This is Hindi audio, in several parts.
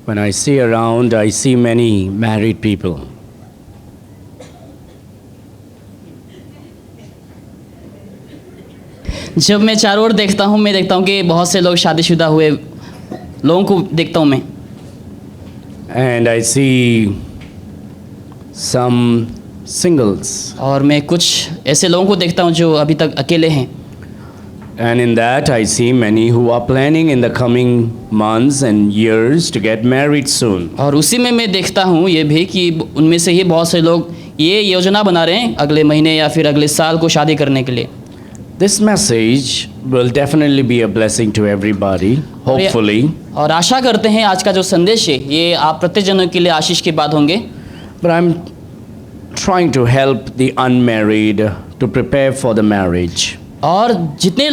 When I see around, I see many married people. जब मैं चारों ओर देखता हूँ, मैं देखता हूँ कि बहुत से लोग शादीशुदा हुए लोगों को देखता हूँ मैं। And I see some singles. और मैं कुछ ऐसे लोगों को देखता हूँ जो अभी तक अकेले हैं। And in that I see many who are planning in the coming months and years to get married soon. और उसी में मैं देखता हूँ ये भी कि उनमें से ही बहुत से लोग ये योजना बना रहे हैं अगले महीने या फिर अगले साल को शादी करने के लिए। This message will definitely be a blessing to everybody, hopefully. और आशा करते हैं आज का जो संदेश है ये आप प्रत्येक जनों के लिए आशीष की बात होंगे। But I'm trying to help the unmarried to prepare for the marriage. और जितने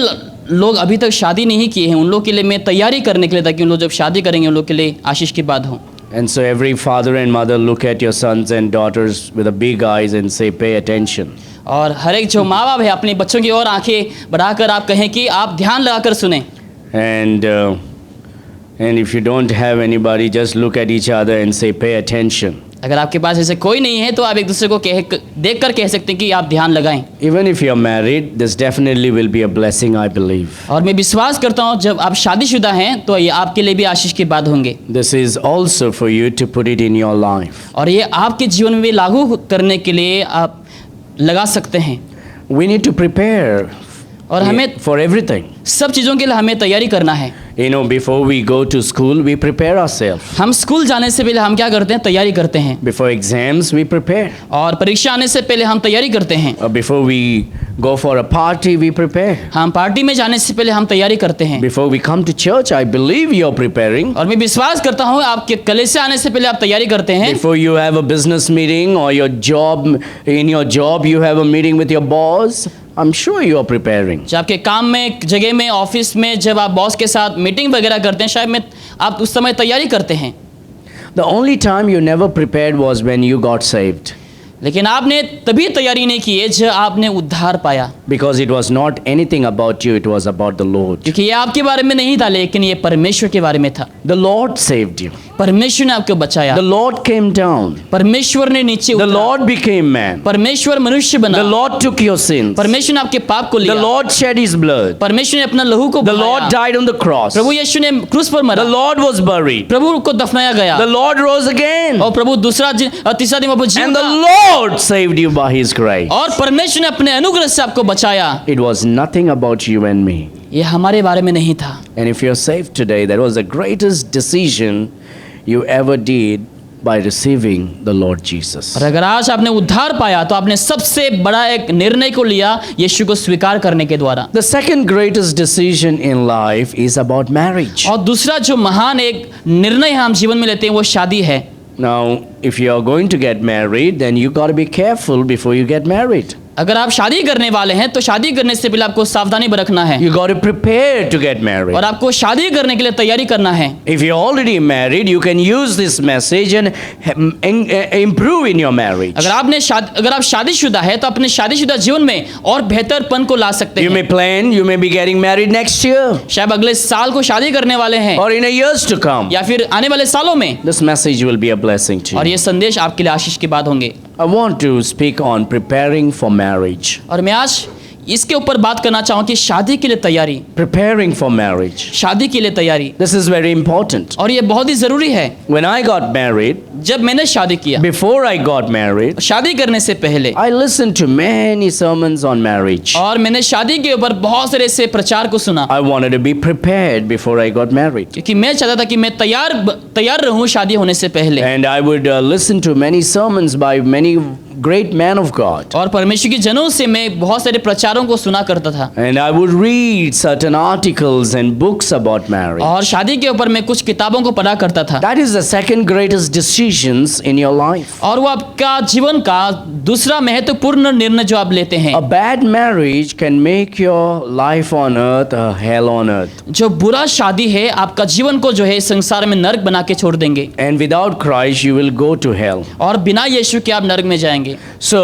लोग अभी तक शादी नहीं किए हैं उन लोग के लिए मैं तैयारी करने के लिए, ताकि उन लोग जब शादी करेंगे उन लोग के लिए आशीष की बात हो। And so every father and mother look at your sons and daughters with a big eyes and say, pay attention. और हर एक जो माँ बाप है अपने बच्चों की ओर आंखें बढ़ाकर आप कहें कि आप ध्यान लगाकर सुने। And if you don't have anybody, just look at each other and say, pay attention. अगर आपके पास ऐसे कोई नहीं है तो आप एक दूसरे को देख कर कह सकते हैं कि आप ध्यान लगाएं। Even if you're married, this definitely will be a blessing, I believe. और मैं विश्वास करता हूँ जब आप शादीशुदा हैं तो ये आपके लिए भी आशीष की बात होंगे। This is also for you to put it in your life. और ये आपके जीवन में लागू करने के लिए आप लगा सकते हैं। We need to prepare और हमें for everything. सब चीज़ों के लिए हमें तैयारी करना है। You know, before we go to school, we prepare ourselves. हम स्कूल जाने से पहले हम क्या करते हैं? तैयारी करते हैं। Before exams, we prepare. और परीक्षा आने से पहले हम तैयारी करते हैं। Before we go for a party, we prepare. हम पार्टी में जाने से पहले हम तैयारी करते हैं। Before we come to church, I believe you're preparing. और मैं विश्वास करता हूँ आपके कलीसिया आने से पहले आप तैयारी करते हैं। Before you have a business meeting or in your job you have a meeting with your boss, I'm sure you are preparing. जब आपके काम में, जगह में, ऑफिस में जब आप बॉस के साथ मीटिंग वगैरह करते हैं, शायद आप उस समय तैयारी करते हैं। The only time you never prepared was when you got saved. लेकिन आपने तभी तैयारी नहीं की है जब आपने उद्धार पाया। Because it was not anything about you, it was about the Lord. क्योंकि ये आपके बारे में नहीं था, लेकिन ये परमेश्वर के बारे में था। The Lord saved you. परमेश्वर ने आपको बचाया। The Lord came down. परमेश्वर ने नीचे The उतरा। Lord became man. परमेश्वर मनुष्य बना। The Lord took your sins. परमेश्वर ने आपके पाप को लिया। The Lord shed his blood. परमेश्वर ने अपना लहू को The Lord died on the cross. प्रभु यीशु ने क्रूस पर मरा। The Lord was buried. प्रभु को दफनाया गया। The Lord rose again. और प्रभु तीसरा दिन वो जी And the उठा। Lord saved you by his grace. और परमेश्वर ने अपने अनुग्रह से आपको बचाया। It was nothing about you and me. ये हमारे बारे में नहीं था। And if you're saved today, that was the greatest decision you ever did by receiving the Lord Jesus. और अगर आज आपने उद्धार पाया तो आपने सबसे बड़ा एक निर्णय को लिया यीशु को स्वीकार करने के द्वारा। The second greatest decision in life is about marriage. और दूसरा जो महान एक निर्णय हम जीवन में लेते हैं वो शादी है। Now, if you are going to get married, then you got to be careful before you get married. अगर आप शादी करने वाले हैं तो शादी करने से पहले आपको सावधानी बरतना है। You got to prepare to get married. और आपको शादी करने के लिए तैयारी करना है। If you're already married, you can use this message and improve in your marriage. अगर आप शादीशुदा है तो अपने शादीशुदा जीवन में और बेहतरपन को ला सकते You हैं। may plan, you may be getting married next year शायद अगले साल को शादी करने वाले हैं or in a years to come. या फिर आने वाले सालों में। This message will be a blessing to और you. ये संदेश आपके लिए आशीष की बात होंगे। I want to speak on preparing for marriage. और मैं आज इसके ऊपर बात करना चाहूँ कि शादी के लिए तैयारी। Preparing for marriage. शादी के लिए तैयारी। This is very important. और ये बहुत ही ज़रूरी है। When I got married, जब मैंने शादी किया, before I got married, शादी करने से पहले I listened to many sermons on marriage. और मैंने शादी के ऊपर बहुत सारे ऐसे प्रचार को सुना। I wanted to be prepared before I got married. क्योंकि मैं चाहता था कि मैं तैयार रहूं शादी होने से पहले। And I would listen to many sermons by many great men of God. और परमेश्वर के जनों से मैं बहुत सारे प्रचारों को सुना करता था। And I would read certain articles and books about marriage. और शादी के ऊपर मैं कुछ किताबों को पढ़ा करता था। That is the second greatest decisions in your life. और वो आपका जीवन का दूसरा महत्वपूर्ण निर्णय जो आप लेते हैं। A bad marriage can make your life on earth a hell on earth. जो बुरा शादी है आपका जीवन को जो है संसार में नरक बना के छोड़ देंगे। And without Christ you will go to hell. और बिना यीशु के आप नरक में जाएंगे। So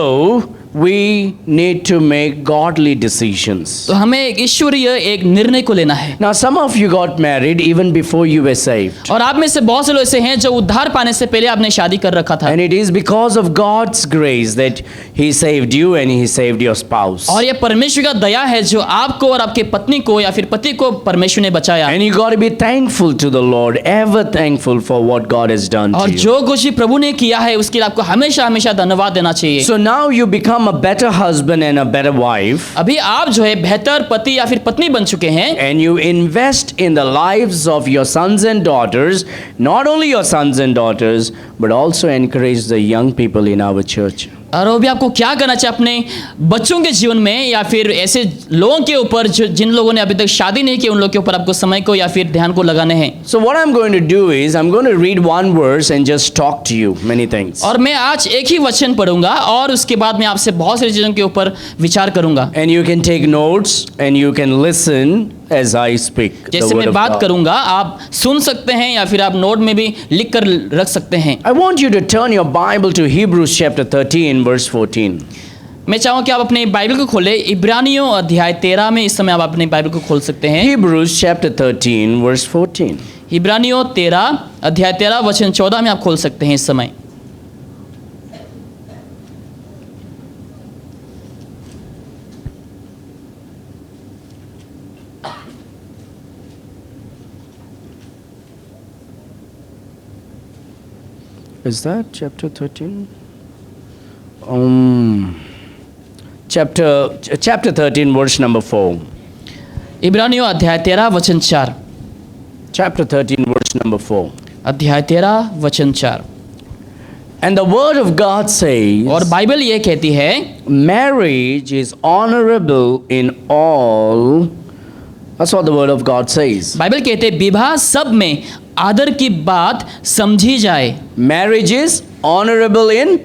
we need to make godly decisions. तो हमें एक ईश्वरीय एक निर्णय को लेना है। Now, some of you got married even before you were saved. और आप में से बहुत से लोग ऐसे हैं जो उद्धार पाने से पहले आपने शादी कर रखा था, And it is because of God's grace that He saved you and He saved your spouse. और ये परमेश्वर का दया है जो आपको और आपके पत्नी को या फिर पति को परमेश्वर ने बचाया। And you got to be thankful to the Lord, ever thankful for what God has done और to you. जो कुछ भी प्रभु ने किया है उसके लिए आपको हमेशा हमेशा धन्यवाद देना चाहिए। So now you become a better husband and a better wife, अभी आप जो है बेहतर पति या फिर पत्नी बन चुके हैं, and you invest in the lives of your sons and daughters, not only your sons and daughters, but also encourage the young people in our church. और वो भी आपको क्या करना चाहिए अपने बच्चों के जीवन में या फिर ऐसे लोगों के ऊपर जो जिन लोगों ने अभी तक शादी नहीं की उन लोगों के ऊपर आपको समय को या फिर ध्यान को लगाने हैं। So what I'm going to do is I'm going to read one verse and just talk to you many things. और मैं आज एक ही वचन पढ़ूंगा और उसके बाद मैं आपसे बहुत सारी चीज़ों के ऊपर विचार करूंगा। And you can take notes and you can listen as I speak the जैसे word मैं of बात God. करूंगा आप सुन सकते हैं या फिर आप नोट में भी लिख कर रख सकते हैं। I want you to turn your Bible to Hebrews chapter 13 verse 14. मैं चाहूँ कि आप अपने बाइबल को खोलें, इब्रानियों अध्याय 13 में इस समय आप अपने बाइबल को खोल सकते हैं। Hebrews chapter 13 verse 14. इब्रानियों 13 अध्याय 13 वचन 14 में आप खोल सकते हैं इस समय। Is that chapter 13? Chapter 13 verse number 4. इब्रानियों अध्याय 13 वचन 4। Chapter 13 verse number 4. अध्याय 13 वचन 4। And the word of God says, और बाइबल ये कहती है marriage is honorable in all. That's what the word of God says. Bible कहते हैं विवाह सब में आदर की बात समझी जाए। Marriage is honorable in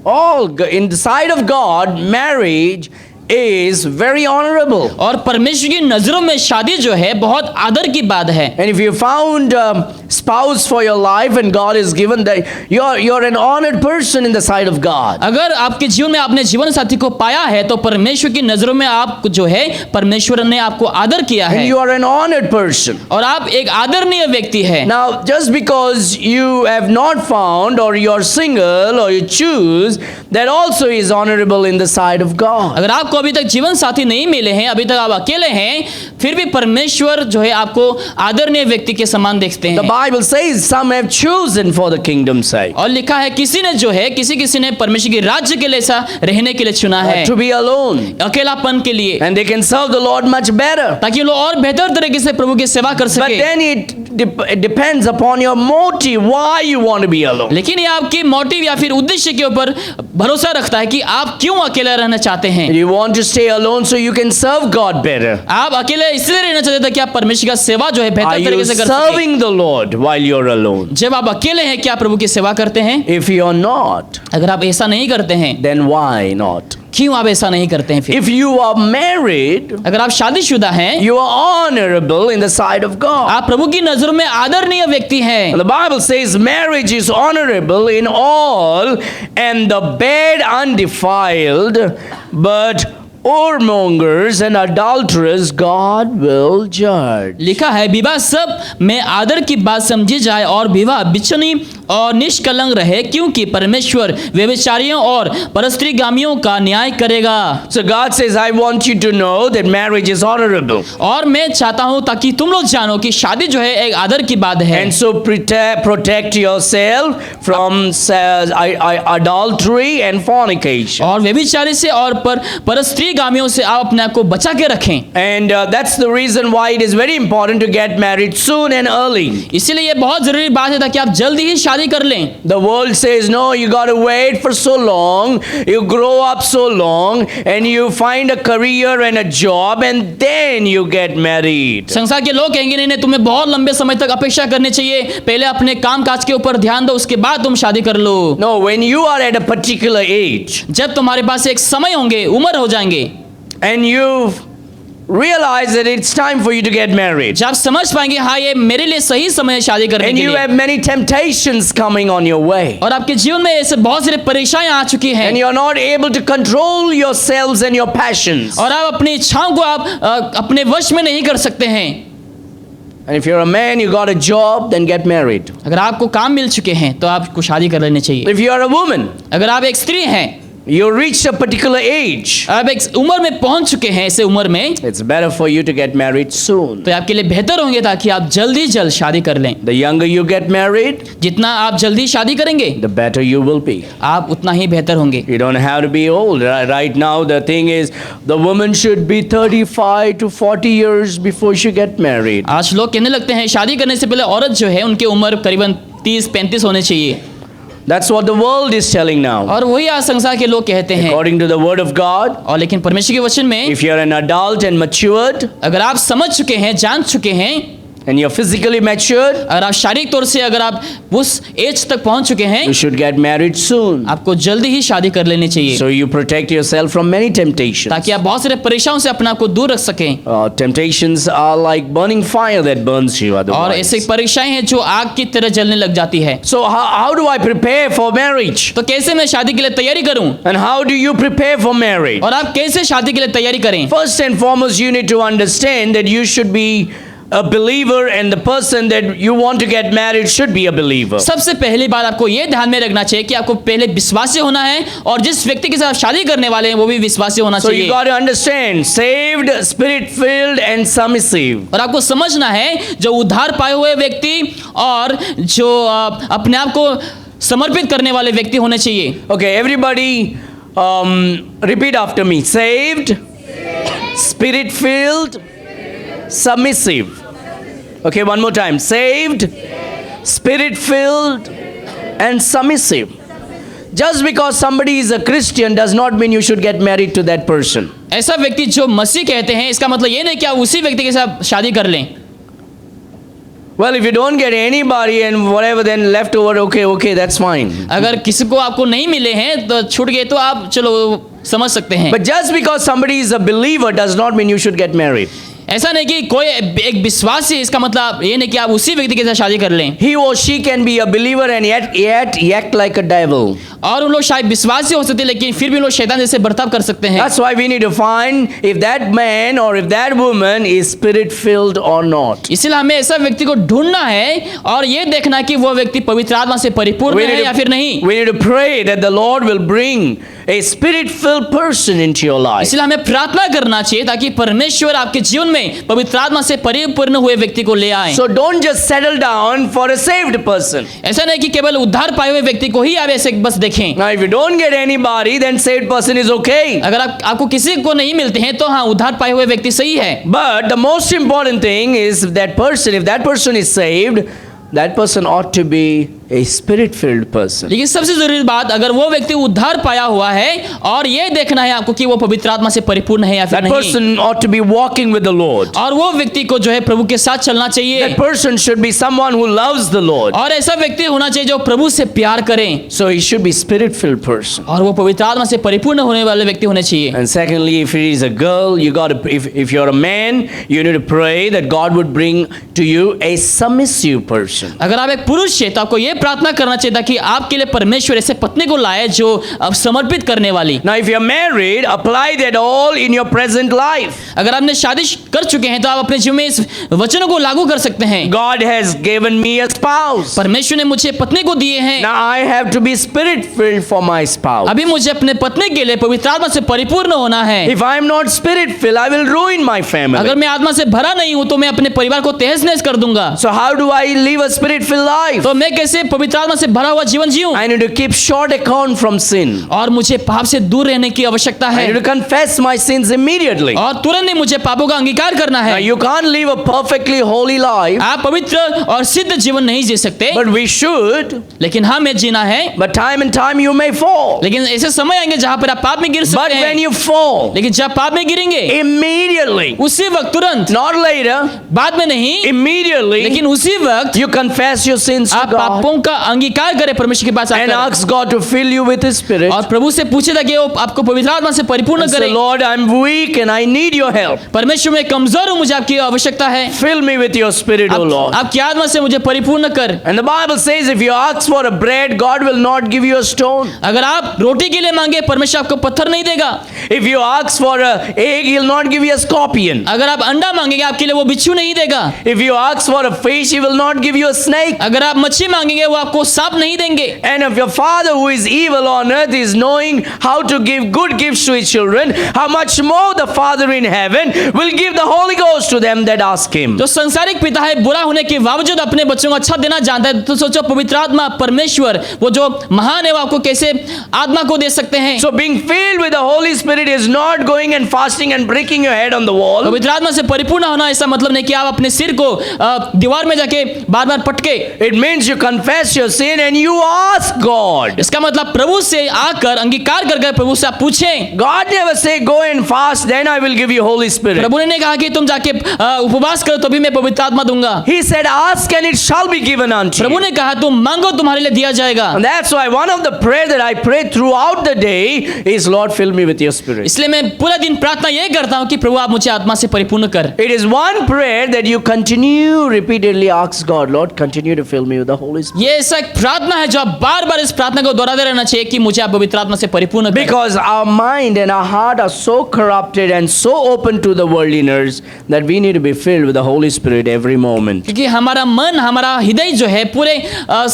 all. In the sight of God, marriage is very honorable. और परमेश्वर की नजरों में शादी जो है बहुत आदर की बात है। And if you found a spouse for your life and God is given that, you're an honored person in the sight of God. अगर आपके जीवन में आपने जीवन साथी को पाया है तो परमेश्वर की नजरों में आप जो है परमेश्वर ने आपको आदर किया है And you are an honored person. और आप एक आदरणीय व्यक्ति है। Now, just because you have not found or you're single or you choose, that also is honorable in the sight of God. अगर आपको अभी तक जीवन साथी नहीं मिले हैं, अभी तक आप अकेले हैं, फिर भी परमेश्वर जो है आपको आदरणीय व्यक्ति के समान देखते The हैं। Bible says some have chosen for the kingdom's sake और लिखा है किसी ने जो है किसी ने परमेश्वर के राज्य के लिए ऐसा रहने के लिए चुना है, to be alone, अकेलापन के लिए, and they can serve the Lord much better. ताकि लोग और बेहतर तरीके से प्रभु की सेवा कर But सके। then it depends upon your motive why you want to be alone. लेकिन ये आपकी मोटिव या फिर उद्देश्य के ऊपर भरोसा रखता है कि आप क्यों अकेले रहना चाहते हैं। You want to stay alone so you can serve God better. आप अकेले इसलिए रहना चाहते थे कि आप परमेश्वर का सेवा जो है Are बेहतर you तरीके से कर सके। serving the Lord while you're alone? जब आप अकेले हैं क्या प्रभु की सेवा करते हैं? If you're not, अगर आप ऐसा नहीं करते हैं, then why not? क्यों आप ऐसा नहीं करते हैं? फिर If you are married, अगर आप शादीशुदा हैं, you are honorable in the sight of God. आप प्रभु की नजरों में आदरणीय व्यक्ति हैं। The Bible says marriage is honorable in all, and the bed undefiled, but whoremongers and adulterers God will judge. लिखा है विवाह सब में आदर की बात समझी जाए और विवाह बिचनी और निष्कलंक रहे, क्योंकि परमेश्वर व्यभिचारियों और परस्त्रीगामियों का न्याय करेगा। So God says, I want you to know that marriage is honorable. और मैं चाहता हूं ताकि तुम लोग जानो कि शादी जो है एक आदर की बात है। And so protect yourself from adultery and fornication. और व्यभिचारी से और परस्त्रीगामियों से आप अपने आप को बचा के रखें। And that's the reason why it is very important to get married soon and early. इसीलिए ये बहुत जरूरी बात है ताकि आप जल्दी ही शादी कर लें। The world says, no, you got to wait for so long, you grow up so long, and you find a career and a job, and then you get married. संसार के लोग कहेंगे नहीं तुम्हें बहुत लंबे समय तक अपेक्षा करनी चाहिए, पहले अपने काम काज के ऊपर ध्यान दो उसके बाद तुम शादी कर लो। No, when you are at a particular age, जब तुम्हारे पास एक समय होंगे, उम्र हो जाएंगे, and realize that it's time for you to get married. जब आप समझ पाएंगे हाँ ये मेरे लिए सही समय है शादी करने And के you लिए, have many temptations coming on your way. और आपके जीवन में ऐसे बहुत सारे परेशानियां आ चुकी हैं, And you're not able to control yourselves and your passions. और आप अपनी इच्छाओं को आप अपने वश में नहीं कर सकते हैं। And if you're a man, you got a job, then get married. अगर आपको काम मिल चुके हैं तो आपको शादी कर लेनी चाहिए। If you are a woman, अगर आप एक स्त्री हैं, you reached a particular age, आप एक उम्र में पहुंच चुके हैं, ऐसे उम्र में it's better for you to get married soon. तो आपके लिए बेहतर होंगे ताकि आप जल्द शादी कर लें। The younger you get married, जितना आप जल्दी शादी करेंगे the better you will be. आप उतना ही बेहतर होंगे। You don't have to be old. Right now, the thing is, the woman should be 35 to 40 years before she get married. आज लोग कहने लगते हैं शादी करने से पहले औरत जो है उनकी उम्र करीबन 30-35 होने चाहिए, That's what the world is telling now. और वही आज संसार के लोग कहते हैं। According to the word of God, और लेकिन परमेश्वर के वचन में if you're an adult and matured, अगर आप समझ चुके हैं, जान चुके हैं, and you're physically matured, अगर आप शारीरिक तौर से अगर आप उस एज तक पहुंच चुके हैं, you should get married soon. आपको जल्दी ही शादी कर लेनी चाहिए, So you protect yourself from many temptations. ताकि आप बहुत सारे परेशानियों से अपने आप को दूर रख सकें। Temptations are like burning fire that burns you और otherwise. ऐसी परीक्षाएं हैं जो आग की तरह जलने लग जाती है। So how do I prepare for marriage? तो कैसे मैं शादी के लिए तैयारी करूं, And how do you prepare for marriage? और आप कैसे शादी के लिए तैयारी करें? First and foremost, you need to understand that you should be a believer and the person that you want to get married should be a believer. सबसे पहली बात आपको ये ध्यान में रखना चाहिए कि आपको पहले विश्वासी होना है, और जिस व्यक्ति के साथ शादी करने वाले हैं वो भी विश्वासी होना So you चाहिए। got to understand, saved, spirit-filled and submissive. और आपको समझना है जो उद्धार पाए हुए व्यक्ति और जो अपने आप को समर्पित करने वाले व्यक्ति होने चाहिए। Okay, everybody repeat after me. Saved, spirit-filled, submissive. Okay, one more time. Saved, spirit-filled and submissive. Just because somebody is a Christian does not mean you should get married to that person. ऐसा व्यक्ति जो मसीह कहते हैं, इसका मतलब ये नहीं कि आप उसी व्यक्ति के साथ शादी कर लें। Well, if you don't get anybody and whatever, then left over, okay, that's fine. अगर किसी को आपको नहीं मिले हैं तो छूट गए तो आप चलो समझ सकते हैं। But just because somebody is a believer does not mean you should get married. ऐसा नहीं कि कोई एक विश्वासी, इसका मतलब ये नहीं कि आप उसी व्यक्ति के साथ शादी कर लें। He or she can be a believer and yet act like a devil. और उन लोग शायद विश्वासी हो सकते हैं लेकिन फिर भी उन लोग शैतान जैसे बर्ताव कर सकते हैं। That's why we need to find if that man or if that woman is spirit filled or not. इसलिए हमें ऐसा व्यक्ति को ढूंढना है और ये देखना कि वो व्यक्ति पवित्र आत्मा से परिपूर्ण है या फिर नहीं। We need to pray that the Lord will bring a spirit filled person into your life. इसलिए हमें प्रार्थना करना चाहिए ताकि परमेश्वर आपके जीवन में पवित्र आत्मा से परिपूर्ण हुए व्यक्ति को ले आए। So don't just settle down for a saved person. ऐसा नहीं कि केवल उद्धार पाए हुए व्यक्ति को ही आप ऐसे बस देखें। Now if you don't get anybody, then saved person is okay. अगर आपको किसी को नहीं मिलते हैं तो हाँ, उद्धार पाए हुए व्यक्ति सही है। But the most important thing is that person, if that person is saved, that person ought to be a spirit-filled person. लेकिन सबसे जरूरी बात, अगर वो व्यक्ति उद्धार पाया हुआ है और ये देखना है आपको कि वो पवित्र आत्मा से परिपूर्ण है या फिर That नहीं। person ought to be walking with the Lord. और वो व्यक्ति को जो है प्रभु के साथ चलना चाहिए। That person should be someone who loves the Lord. और ऐसा व्यक्ति होना चाहिए जो प्रभु से प्यार करें। So he should be spirit-filled person. और वो पवित्र आत्मा से परिपूर्ण होने वाले व्यक्ति होने चाहिए। And secondly, if it is a girl, you got to, if you're a man, you need to pray that God would bring to you a submissive person. अगर आप एक पुरुष है तो आपको ये प्रार्थना करना चाहिए कि आपके लिए परमेश्वर ऐसे पत्नी को लाए जो अब समर्पित करने वाली। Now, if you're married, apply that all in your present life. अगर आपने शादी कर चुके हैं तो आप अपने जीवन में इस वचनों को लागू कर सकते हैं। God has given me a spouse. परमेश्वर ने मुझे पत्नी को दिए हैं। Now I have to be spirit-filled for my spouse. अभी मुझे अपने पत्नी के लिए पवित्र आत्मा से परिपूर्ण होना है। If I am not spirit-filled, I will ruin my family. अगर मैं आत्मा से भरा नहीं हूं तो मैं अपने परिवार को तहस-नहस कर दूंगा। So how do I live a spirit-filled life? तो मैं कैसे पवित्र आत्मा से भरा हुआ जीवन जीऊं? I need to keep short account from sin. और मुझे पाप से दूर रहने की आवश्यकता I है। need to confess my sins immediately. और तुरंत ही मुझे पापों का अंगीकार करना Now है। you can't live a perfectly holy life, आप पवित्र और सिद्ध जीवन नहीं जी सकते, but we should. लेकिन हमें जीना है। But time and time you may fall. लेकिन ऐसे समय आएंगे जहां पर आप पाप में गिर But सकते when हैं। you fall, लेकिन जब पाप में गिरेंगे immediately, उसी वक्त, तुरंत, not later, बाद में नहीं, immediately, लेकिन उसी वक्त you confess your sins to आप God. पापों बातों का अंगीकार करे परमेश्वर के पास and आकर, ask God to fill you with His Spirit. और प्रभु से पूछे ताकि वो आपको पवित्र आत्मा से परिपूर्ण And say, करे। Lord, I'm weak and I need your help. परमेश्वर मैं कमजोर हूँ, मुझे आपकी आवश्यकता है। Fill me with your Spirit, O Lord. आपकी आत्मा से मुझे परिपूर्ण कर। And the Bible says if you ask for a bread, God will not give you a stone. अगर आप रोटी के लिए मांगे, परमेश्वर आपको पत्थर नहीं देगा। If you ask for an egg, He'll not give you a scorpion. अगर आप अंडा मांगेंगे, आपके लिए वो बिच्छू नहीं देगा। If you ask for a fish, He will not give you a snake. अगर आप मच्छी मांगेंगे, वो आपको सांप नहीं देंगे। And if your Father who is evil on earth is knowing how to give good gifts to His children, how much more the Father in heaven will give the Holy Ghost to them that ask Him. जो संसारिक पिता है, बुरा होने के बावजूद अपने बच्चों को अच्छा देना जानता है, तो सोचो पवित्र आत्मा परमेश्वर वो जो महान है, वो आपको कैसे आत्मा को दे सकते हैं। So being filled with the Holy Spirit is not going and fasting and breaking your head on the wall. पवित्र आत्मा से परिपूर्ण होना ऐसा मतलब नहीं कि आप अपने सिर को दीवार में जाके बार बार पटके। It means you confess your sin and you ask God. इसका मतलब प्रभु से आकर अंगीकार कर प्रभु से आप पूछें। God never say go and fast, then I will give you Holy Spirit. प्रभु ने नहीं कहा कि तुम जाके उपवास करो तो भी मैं पवित्र आत्मा दूंगा। He said ask and it shall be given unto Prabhu you. ने कहा तुम मांगो तुम्हारे लिए दिया जाएगा। And that's why one of the prayer that I pray throughout the day is Lord fill me with your Spirit. इसलिए मैं पूरा दिन प्रार्थना ये करता हूँ कि प्रभु आप मुझे आत्मा से परिपूर्ण कर। It is one prayer that you continue repeatedly ask God, Lord continue to fill me with the Holy Spirit. ये ऐसा एक प्रार्थना है जो आप बार बार इस प्रार्थना को दोहराते रहना चाहिए कि मुझे आप पवित्र आत्मा से परिपूर्ण कर। Because our mind and our heart are so corrupted and so open to the worldliness that we need to be filled with the Holy Spirit every moment. क्योंकि हमारा मन, हमारा हृदय जो है पूरे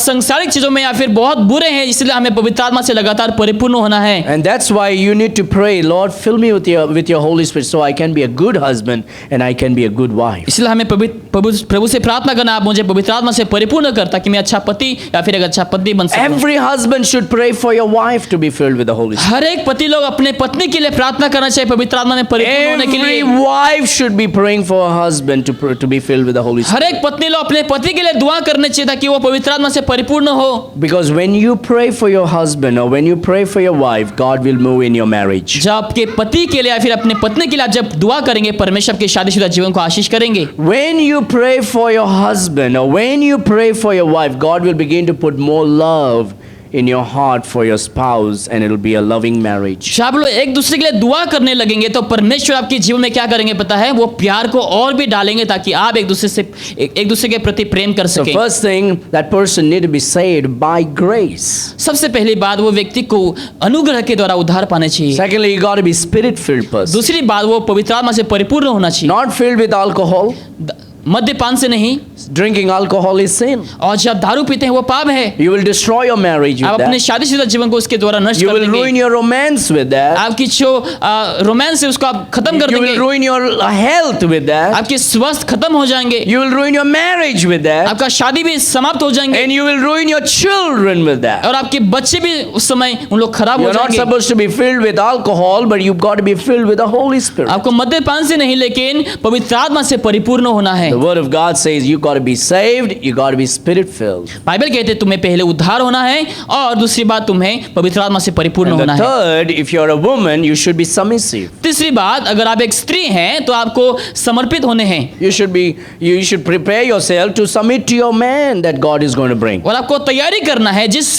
संसारिक चीजों में या फिर बहुत बुरे हैं, इसलिए हमें पवित्र आत्मा से लगातार परिपूर्ण होना है। And that's why you need to pray, Lord fill me with your Holy Spirit so I can be a good husband and I can be a good wife. इसलिए हमें प्रभु से प्रार्थना करना, आप मुझे पवित्र आत्मा से परिपूर्ण कर ताकि मैं अच्छा पति या फिर एक अच्छा पति बन सकूं। Every husband should pray for your wife to be filled with the Holy Spirit. हर एक पति लोग अपने पत्नी के लिए प्रार्थना करना चाहिए पवित्र आत्मा में परिपूर्ण होने के Every लिए। wife should be praying for her husband to be filled with the Holy Spirit. हर एक पत्नी लोग अपने पति के लिए दुआ करने चाहिए ताकि वो पवित्र आत्मा से परिपूर्ण हो। Because when you pray for your husband or when you pray for your wife, God will move in your marriage. जब आपके पति के लिए या फिर अपने पत्नी के लिए आप जब दुआ करेंगे, परमेश्वर आपके शादीशुदा जीवन को आशीष करेंगे। When you pray for your husband or when you pray for your wife, God will begin to put more love in your heart for your spouse and it will be a loving marriage. जब आप लोग एक दूसरे के लिए दुआ करने लगेंगे तो परमेश्वर आपके जीवन में क्या करेंगे पता है? वो प्यार को और भी डालेंगे ताकि आप एक दूसरे के प्रति प्रेम कर The सकें। first thing, that person need to be saved by grace. सबसे पहली बात, वो व्यक्ति को अनुग्रह के द्वारा उद्धार पाने चाहिए। Secondly, you got to be spirit-filled person. दूसरी बात, वो पवित्र आत्मा से परिपूर्ण होना चाहिए। Not filled with alcohol. मद्यपान से नहीं, Drinking alcohol is sin. और जब दारू पीते हैं वो पाप है। You will destroy your marriage आप with अपने that. शादीशुदा जीवन को उसके द्वारा नष्ट You कर will ruin देंगे। your romance with that. आपकी जो रोमांस है उसको आप खत्म कर You देंगे। will ruin your health with that. आपके स्वास्थ्य खत्म हो जाएंगे। You will ruin your marriage with that. आपका शादी भी समाप्त हो जाएंगे And you will ruin your children with that. और आपके बच्चे भी उस समय उन लोग खराब हो You're not जाएंगे। supposed to be filled with alcohol, but you've got to be filled with the Holy Spirit. आपको मद्यपान से नहीं लेकिन पवित्र आत्मा से परिपूर्ण होना है। The Word of God says you got to be saved, you got to be spirit filled. Bible कहते हैं तुम्हें पहले उद्धार होना है और दूसरी बात तुम्हें पवित्र आत्मा से परिपूर्ण And होना the है। third, if you're a woman, you should be submissive. तीसरी बात, अगर आप एक स्त्री हैं तो आपको समर्पित होने हैं You should prepare yourself to submit to your man that God is going to bring. और आपको तैयारी करना है जिस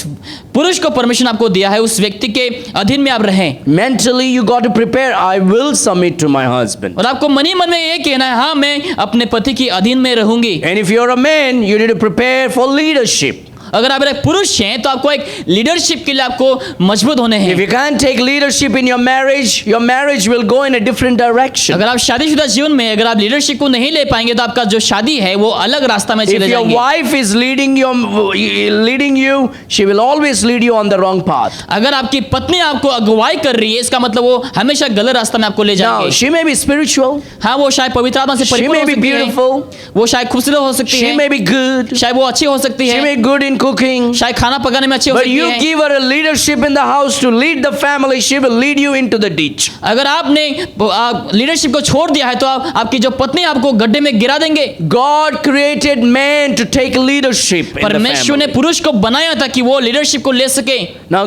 पुरुष को परमेश्वर आपको दिया है उस व्यक्ति के अधीन में आप रहें। Mentally, you got to prepare. I will submit to my husband. और आपको मन ही मन में ये कहना है, हाँ मैं अपने पति के अधीन में रहूंगी। And if you're a man, you need to prepare for leadership. अगर आप एक पुरुष हैं तो आपको एक लीडरशिप के लिए आपको मजबूत होने If हैं। you can't take leadership in your marriage will go in a different direction. अगर आप शादीशुदा जीवन में अगर आप लीडरशिप को नहीं ले पाएंगे तो आपका जो शादी है वो अलग रास्ता में If चले your जाएंगे। wife is leading you, she will always lead you on the wrong path. अगर आपकी पत्नी आपको अगुवाई कर रही है इसका मतलब वो हमेशा गलत रास्ता में आपको ले Now, जाएंगे। she may be spiritual, हाँ, वो शायद पवित्र आत्मा से she परिपूर्ण may हो be सकती है, beautiful, वो शायद खूबसूरत हो सकती she है, may be good, शायद वो अच्छी हो सकती she है, may be good in cooking, शायद खाना पकाने में अच्छी हो but सकती you है। give her a leadership in the house to lead the family, she will lead you into the ditch. अगर आपने लीडरशिप को छोड़ दिया है तो आपकी जो पत्नी आपको गड्ढे में गिरा देंगे। God created man to take leadership in the परमेश्वर ने family. पुरुष को बनाया था कि वो लीडरशिप को ले सके। Now,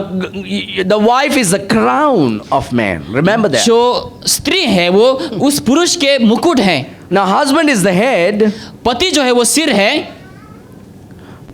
the wife is the crown of man. Remember that. जो स्त्री है वो उस पुरुष के मुकुट है। Now, husband is the head, पति जो है वो सिर है,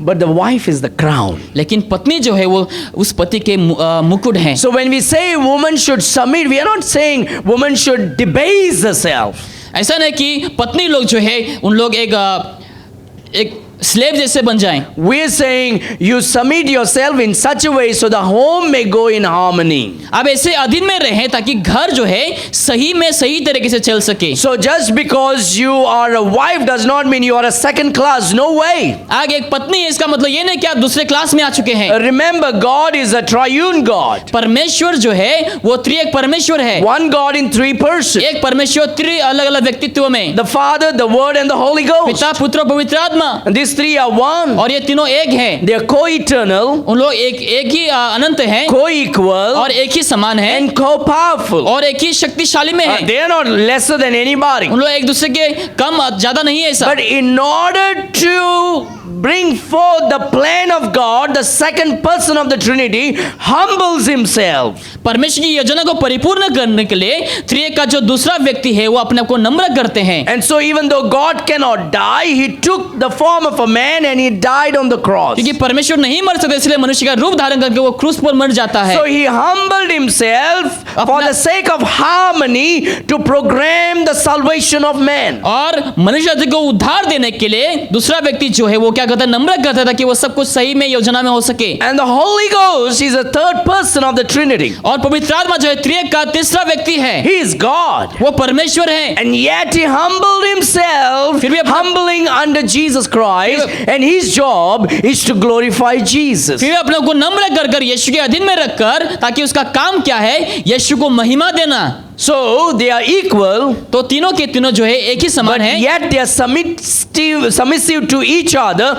but the wife is the crown. लेकिन पत्नी जो है वो उस पति के मुकुट है। So when we say woman should submit, we are not saying woman should debase herself. ऐसा नहीं कि पत्नी लोग जो है उन लोग एक स्लेव जैसे बन जाएं। We are saying you submit yourself in such a way so the home may go in harmony. अब ऐसे अधीन में रहें ताकि घर जो है सही में सही तरीके से चल सके। So just because you are a wife does not mean you are a second class. No way. आगे एक पत्नी है इसका मतलब ये नहीं कि आप दूसरे क्लास में आ चुके हैं। Remember, God is a triune God. परमेश्वर जो है वो त्रिएक परमेश्वर है। One God in three persons. एक परमेश्वर अलग अलग व्यक्तित्व में। The Father, the Word, and the Holy Ghost. पिता पुत्र और पवित्र आत्मा। And these three are one. और ये तीनों एक हैं। They are co-eternal. उन लोग एक ही अनंत हैं। Co-equal. और एक ही समान है। And co-powerful. और एक ही शक्तिशाली में है। They are not lesser than anybody. उन लोग एक दूसरे के कम ज्यादा नहीं है ऐसा। But in order to bring forth the plan of God, the second person of the Trinity humbles himself. परमेश्वर की योजना को परिपूर्ण करने के लिए त्रिएक का जो दूसरा व्यक्ति है वो अपने आप को नम्र करते हैं। And so even though God cannot die, he took the form of a man and he died on the cross. क्योंकि परमेश्वर नहीं मर सकते इसलिए मनुष्य का रूप धारण करके वो क्रूस पर मर जाता है। So he humbled himself for the sake of harmony to program the salvation of man. और मनुष्य जाति को उद्धार देने के लिए दूसरा व्यक्ति जो है वो क्या करता है, नम्र करता था कि वो सब कुछ सही में योजना में हो सके। And the Holy Ghost is a third person of the Trinity. और पवित्र आत्मा जो है त्रिएक का तीसरा व्यक्ति है। He is God. वो परमेश्वर है। And yet he humbled himself, फिर भी humbling under Jesus Christ, and his job is to glorify Jesus. फिर अपने को नम्र कर कर यीशु के अधीन में रखकर ताकि उसका काम क्या है, यीशु को महिमा देना। So they are equal, तो तीनों के तीनों जो है एक ही समान but है। yet they are submissive to each other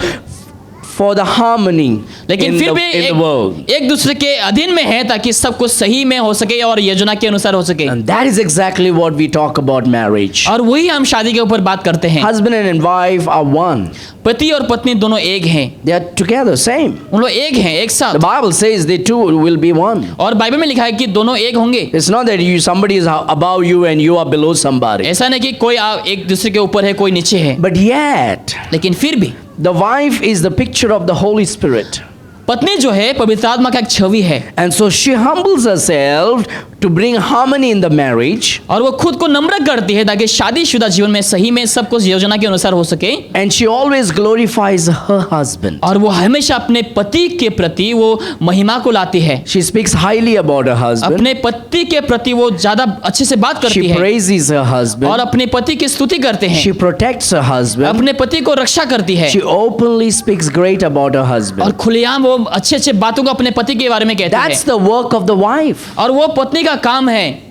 for the harmony लेकिन in फिर भी the world. एक दूसरे के अधीन में है ताकि सब कुछ सही में हो सके और योजना के अनुसार हो सके। And that is exactly what we talk about marriage. और वही हम शादी के ऊपर बात करते हैं। Husband and wife are one. पति और पत्नी दोनों एक हैं। They are together, same. उन लोग एक हैं, एक The साथ। Bible says they two will be one. और बाइबल में लिखा है कि दोनों एक होंगे। It's not that somebody is above you and you are below somebody. ऐसा नहीं कि कोई एक दूसरे के ऊपर है कोई नीचे है, But yet, लेकिन फिर भी the wife is the picture of the Holy Spirit. पत्नी जो है पवित्र आत्मा का एक छवि है। And so she humbles herself to bring harmony in the marriage. और वो खुद को नम्र करती है ताकि शादीशुदा जीवन में सही में सब कुछ योजना के अनुसार हो सके। And she always glorifies her husband. और वो हमेशा अपने पति के प्रति वो महिमा को लाती है। She speaks highly about her husband. अपने पति के प्रति वो ज्यादा अच्छे से बात करती She है praises her husband. और अपने पति की स्तुति करते हैं। She protects her husband. अपने पति को रक्षा करती है She openly speaks great about her husband. और खुलेआम वो अच्छे अच्छे बातों को अपने पति के बारे में कहती That's है। the work of the wife. और वो पत्नी का काम है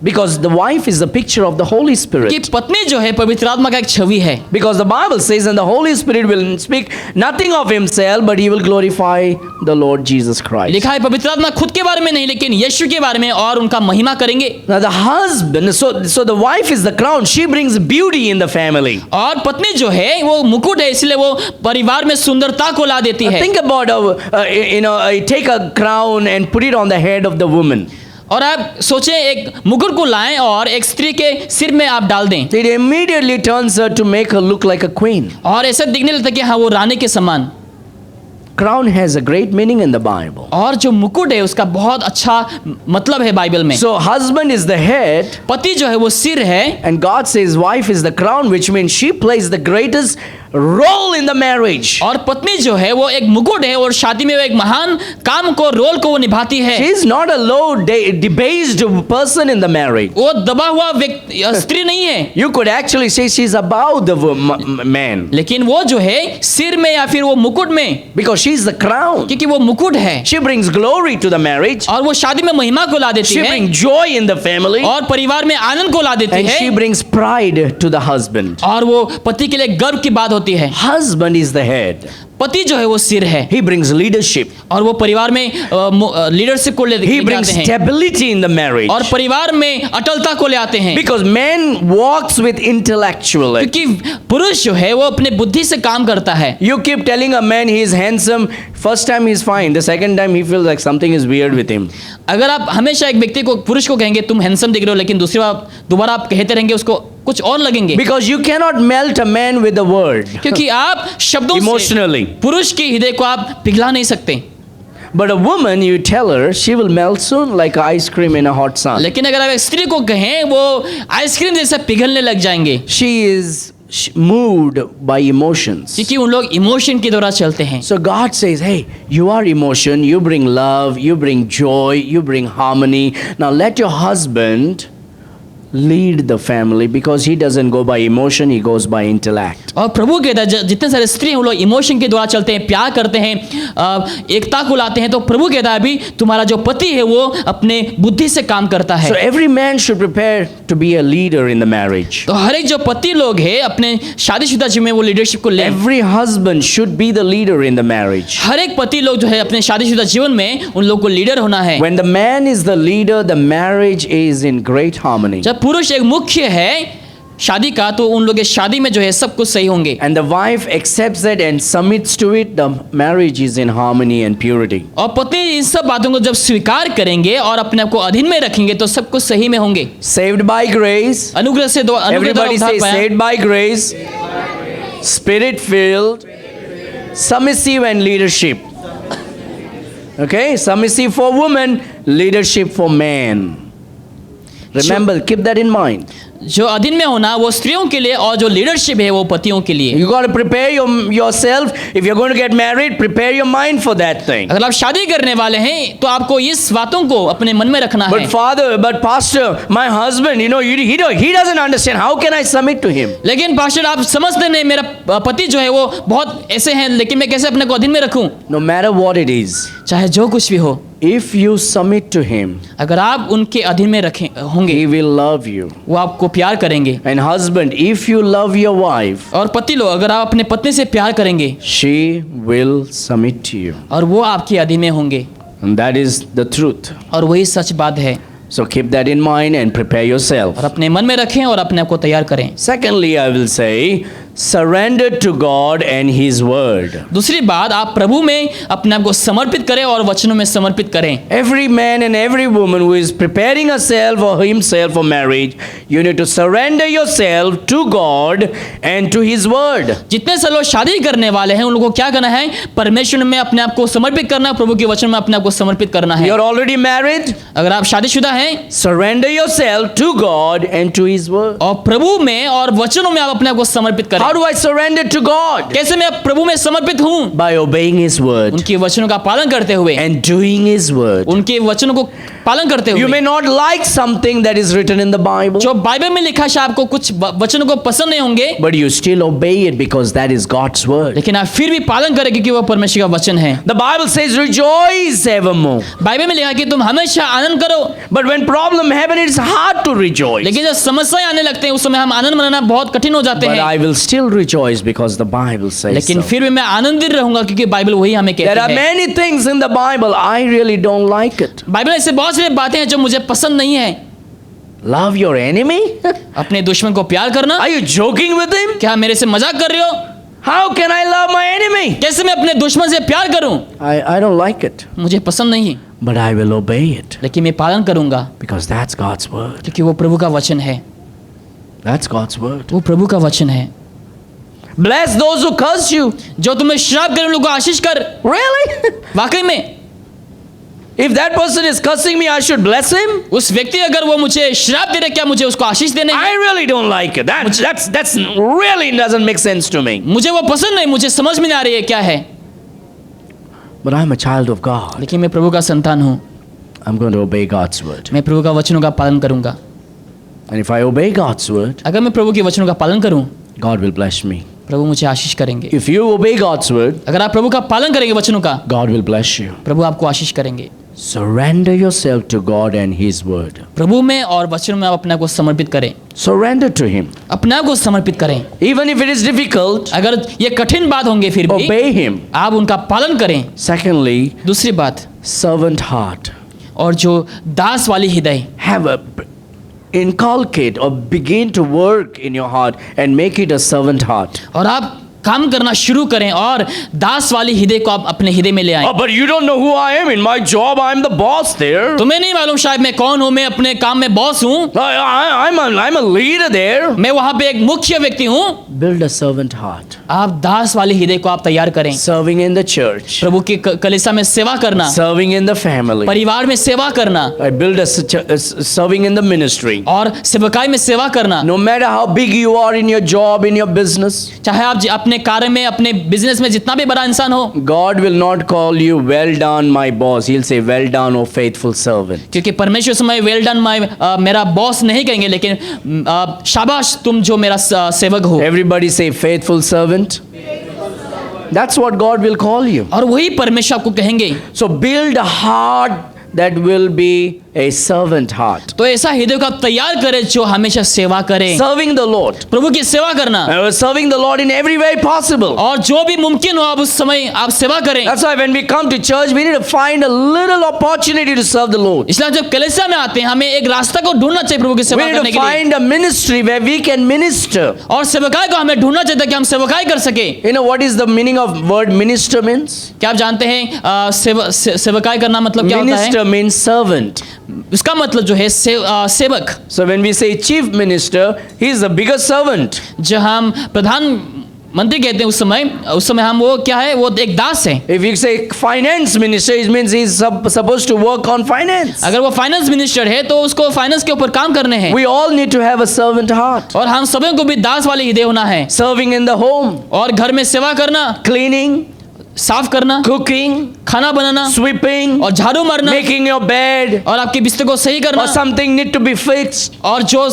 Because the wife is the picture of the Holy कि Spirit. पत्नी जो है पवित्र आत्मा का एक छवि है। Because the Bible says, and the Holy Spirit will speak nothing of himself, but he will glorify the Lord Jesus Christ. लिखा है पवित्र आत्मा खुद के बारे में नहीं लेकिन यीशु के बारे में और उनका महिमा करेंगे। Now the husband, so the wife is the crown. She brings beauty in the family. और पत्नी जो है वो मुकुट है इसलिए वो परिवार में सुंदरता को ला देती है। Think about, take a crown and put it on the head of the woman. और आप सोचें एक मुकुट को लाएं और एक स्त्री के सिर में आप डाल दें It immediately turns her to make her look like a queen. और ऐसा दिखने लगता है कि हाँ वो रानी के समान। Crown has a great meaning in the Bible. और जो मुकुट है उसका बहुत अच्छा मतलब है बाइबल में। So husband is the head, पति जो है वो सिर है and God says wife is the crown, which means she plays the greatest role in the marriage. और पत्नी जो है वो एक मुकुट है और शादी में वो एक महान काम को रोल को वो निभाती है। She is not a low debased person in the marriage. वो दबा हुआ व्यक्ति स्त्री नहीं है, You could actually say she's above the man, लेकिन वो जो है सिर में या फिर वो मुकुट में, because she's the crown. क्योंकि वो मुकुट है She brings glory to the marriage. और वो शादी में महिमा को ला देती She है brings joy in the family, और परिवार में आनंद को ला देती and she है brings pride to the husband. और वो पति के लिए गर्व की बात होती है। Husband is the head. पति जो है वो सिर है He brings leadership. और वो परिवार में लीडरशिप को ले He आते brings हैं stability in the marriage. और परिवार में अटलता को ले आते हैं। Because man walks with intellectuality. क्योंकि पुरुष जो है वो अपने बुद्धि से काम करता है। You keep telling a man he is handsome, First time he's fine, the second time he feels like something is weird with him. अगर आप हमेशा एक व्यक्ति को, पुरुष को कहेंगे तुम हैंडसम दिख रहे हो, लेकिन दूसरी बार दोबारा आप कहते रहेंगे उसको कुछ और लगेंगे, Because you cannot melt a man with a word. क्योंकि आप शब्दों से Emotionally. पुरुष के हृदय को आप पिघला नहीं सकते। But a woman, you tell her, she will melt soon like ice cream in a hot sun. लेकिन अगर आप एक स्त्री को कहें, वो आइसक्रीम जैसे पिघलने लग जाएंगे, She is moved by emotions. क्योंकि उन लोग इमोशन के द्वारा चलते हैं। So God says, hey, you are emotion, you bring love, you bring joy, you bring harmony. Now let your husband lead the family because he doesn't go by emotion, he goes by intellect. और प्रभु कहता है जितने सारे स्त्री हैं वो लोग इमोशन के द्वारा चलते हैं, प्यार करते हैं, एकता को लाते हैं, तो प्रभु कहता है अभी तुम्हारा जो पति है वो अपने बुद्धि से काम करता So है। every man should prepare to be a leader in the marriage. तो हर एक जो पति लोग हैं अपने शादीशुदा जीवन में वो लीडरशिप को ले। Every husband should be the leader in the marriage. हर एक पति लोग जो है अपने शादीशुदा जीवन में उन लोग को लीडर होना है। When the man is the leader, the marriage is in great harmony. जब पुरुष एक मुख्य है शादी का, तो उन लोग के शादी में जो है सब कुछ सही होंगे। And the wife accepts it and submits to it, the marriage is in harmony and purity. और पत्नी इन सब बातों को जब स्वीकार करेंगे और अपने आप को अधीन में रखेंगे तो सब कुछ सही में होंगे। Saved by grace. अनुग्रह से दो, अनुग्रह द्वारा Everybody उद्धार say पाया। saved by grace. Spirit filled. Submissive and leadership. Okay, submissive for women, leadership for men. Remember, keep that in mind. जो अधीन में होना वो स्त्रियों के लिए और जो लीडरशिप है वो पतियों के लिए। You got to prepare yourself. If you're going to get married, prepare your mind for that thing. अगर आप शादी करने वाले हैं तो आपको इस बातों को अपने मन में रखना है। But pastor, my husband, he doesn't understand. How can I submit to him? लेकिन पास्टर आप समझते नहीं, मेरा पति जो है वो बहुत ऐसे हैं, लेकिन मैं कैसे अपने को अधीन में रखूं? No matter what it is, चाहे जो कुछ भी हो, if you submit to him, अगर आप उनके अधीन में रखें होंगे, he will love you. वो आपको प्यार करेंगे। And husband, if you love your wife, और पति लोग अगर आप अपने पत्नी से प्यार करेंगे, she will submit to you. और वो आपके अधीन में होंगे, And that is the truth. और वही सच बात है। So keep that in mind and prepare yourself. और अपने मन में रखें और अपने आप को तैयार करें। Secondly, I will say, surrender to God and His Word. दूसरी बात, आप प्रभु में अपने आप को समर्पित करें और वचनों में समर्पित करें। Every man and every woman who is preparing herself or himself for marriage, you need to surrender yourself to God and to His Word. जितने से लोग शादी करने वाले हैं उन लोगों को क्या करना है? परमेश्वर में अपने आप को समर्पित करना है, प्रभु के वचन में अपने आप को समर्पित करना है। You're already married? अगर आप शादीशुदा हैं, Surrender yourself to God and to His Word. और प्रभु में और वचनों में आप अपने आप को समर्पित करें। How do I surrender to God? कैसे मैं प्रभु में समर्पित हूँ? By obeying His Word उनके वचनों का पालन करते हुए, and doing His Word. उनके वचनों को पालन करते You हुए। may not like something that is written in the Bible, जो बाइबल में लिखा है आपको कुछ वचनों को पसंद नहीं होंगे, but you still obey it because that is God's Word. लेकिन आप फिर भी पालन करें क्योंकि वह परमेश्वर का वचन है। The Bible says, rejoice evermore. Bible में लिखा है कि तुम हमेशा आनंद करो, But when problem happen, it's hard to rejoice. लेकिन जब समस्याएं आने लगते हैं उस समय हम आनंद मनाना बहुत कठिन हो जाते But हैं। I will still rejoice because the Bible says लेकिन so. फिर भी मैं आनंदित रहूंगा क्योंकि बाइबल वही हमें There are कहती है। many things in the Bible I really don't like it. Bible में ऐसे बहुत सारी बातें हैं जो मुझे पसंद नहीं है। Love your enemy? अपने दुश्मन को प्यार करना, Are you joking with him? क्या मेरे से मजाक कर रहे हो? How can I love my enemy? कैसे मैं अपने दुश्मन से प्यार करूं? I don't like it. मुझे पसंद नहीं, But I will obey it लेकिन मैं पालन करूंगा because that's God's Word. क्योंकि वो प्रभु का वचन है। That's God's Word. वो प्रभु का वचन है। Bless those who curse you. जो तुम्हें श्राप करे उन लोगों को आशीष कर। Really? वाकई में If that person is cursing me, I should bless him? उस व्यक्ति अगर वो मुझे श्राप दे रहे, क्या मुझे उसको आशीष देने? I really don't like it. That's really doesn't make sense to me. मुझे वो पसंद नहीं, मुझे समझ में नहीं आ रही है क्या है। But I'm a child of God. लेकिन मैं प्रभु का संतान हूँ, I'm going to obey God's Word. मैं प्रभु का वचनों का पालन करूंगा। And if I obey God's Word, अगर मैं प्रभु के वचनों का पालन करूं, God will bless me. प्रभु मुझे आशीष करेंगे। If you obey God's Word, अगर आप प्रभु का पालन करेंगे वचनों का, God will bless you. प्रभु आपको आशीष करेंगे। Surrender yourself to God and His Word. प्रभु में और वचनों में आप अपने आप को समर्पित करें, Surrender to Him. अपने आप को समर्पित करें। Even if it is difficult, अगर ये कठिन बात होंगे फिर भी obey Him. आप उनका पालन करें। Secondly, दूसरी बात, servant heart. और जो दास वाली हृदय, Inculcate or begin to work in your heart and make it a servant heart. और आप काम करना शुरू करें और दास वाली हृदय को आप अपने हृदय में ले आए। Oh, but you don't know who I am. In my job, I'm the boss there. तुम्हें नहीं मालूम शायद मैं कौन हूँ, मैं अपने काम में बॉस हूँ, I'm a leader there. मैं वहां पे एक मुख्य व्यक्ति हूँ। Build a servant heart. आप दास वाली हृदय को आप तैयार करें। Serving in the church. प्रभु की कलीसिया में सेवा करना, Serving in the family. परिवार में सेवा करना I build a serving in the ministry. और सेवकाई में सेवा करना। No matter how big you are in your job, in your business, चाहे आप अपने कार्य में, अपने बिजनेस में जितना भी बड़ा इंसान हो, God will not call you well done, my boss. He'll say, well done, O faithful servant. क्योंकि परमेश्वर समय वेल डन माय मेरा बॉस नहीं कहेंगे, लेकिन शाबाश तुम जो मेरा सेवक हो। Everybody say, faithful servant. That's what God will call you. और वही परमेश्वर आपको कहेंगे। So build a heart that will be a servant heart. तो ऐसा हृदय को आप तैयार करें जो हमेशा सेवा करे, Serving the Lord. प्रभु की सेवा करना, Serving the Lord in every way possible. और जो भी मुमकिन हो आप उस समय आप सेवा करें। That's why when we come to church, we need to find a little opportunity to serve the Lord. इसलिए जब कलीसिया में आते हैं हमें एक रास्ता को ढूंढना चाहिए प्रभु की We सेवा need करने to के लिए, find a ministry where we can minister. और सेवकाई को हमें ढूंढना चाहिए ताकि हम सेवकाई कर सके। You know what is the meaning of word minister means? क्या आप जानते हैं सेवकाई करना मतलब क्या होता है? Minister means servant. इसका मतलब जो है सेवक। So when we say chief minister, he is the biggest servant. जो हम प्रधान मंत्री कहते हैं उस समय हम वो क्या है, वो एक दास है। If you say finance minister, it means he is supposed to work on finance. अगर वो फाइनेंस मिनिस्टर है तो उसको फाइनेंस के ऊपर काम करने हैं। We all need to have a servant heart. और हम सभी को भी दास वाले हृदय होना है। Serving in the home, और घर में सेवा करना, cleaning, साफ करना, cooking, खाना बनाना, sweeping, और झाड़ू मारना, making your bed, और आपके बिस्तर को सही करना, or something need to be fixed. और जो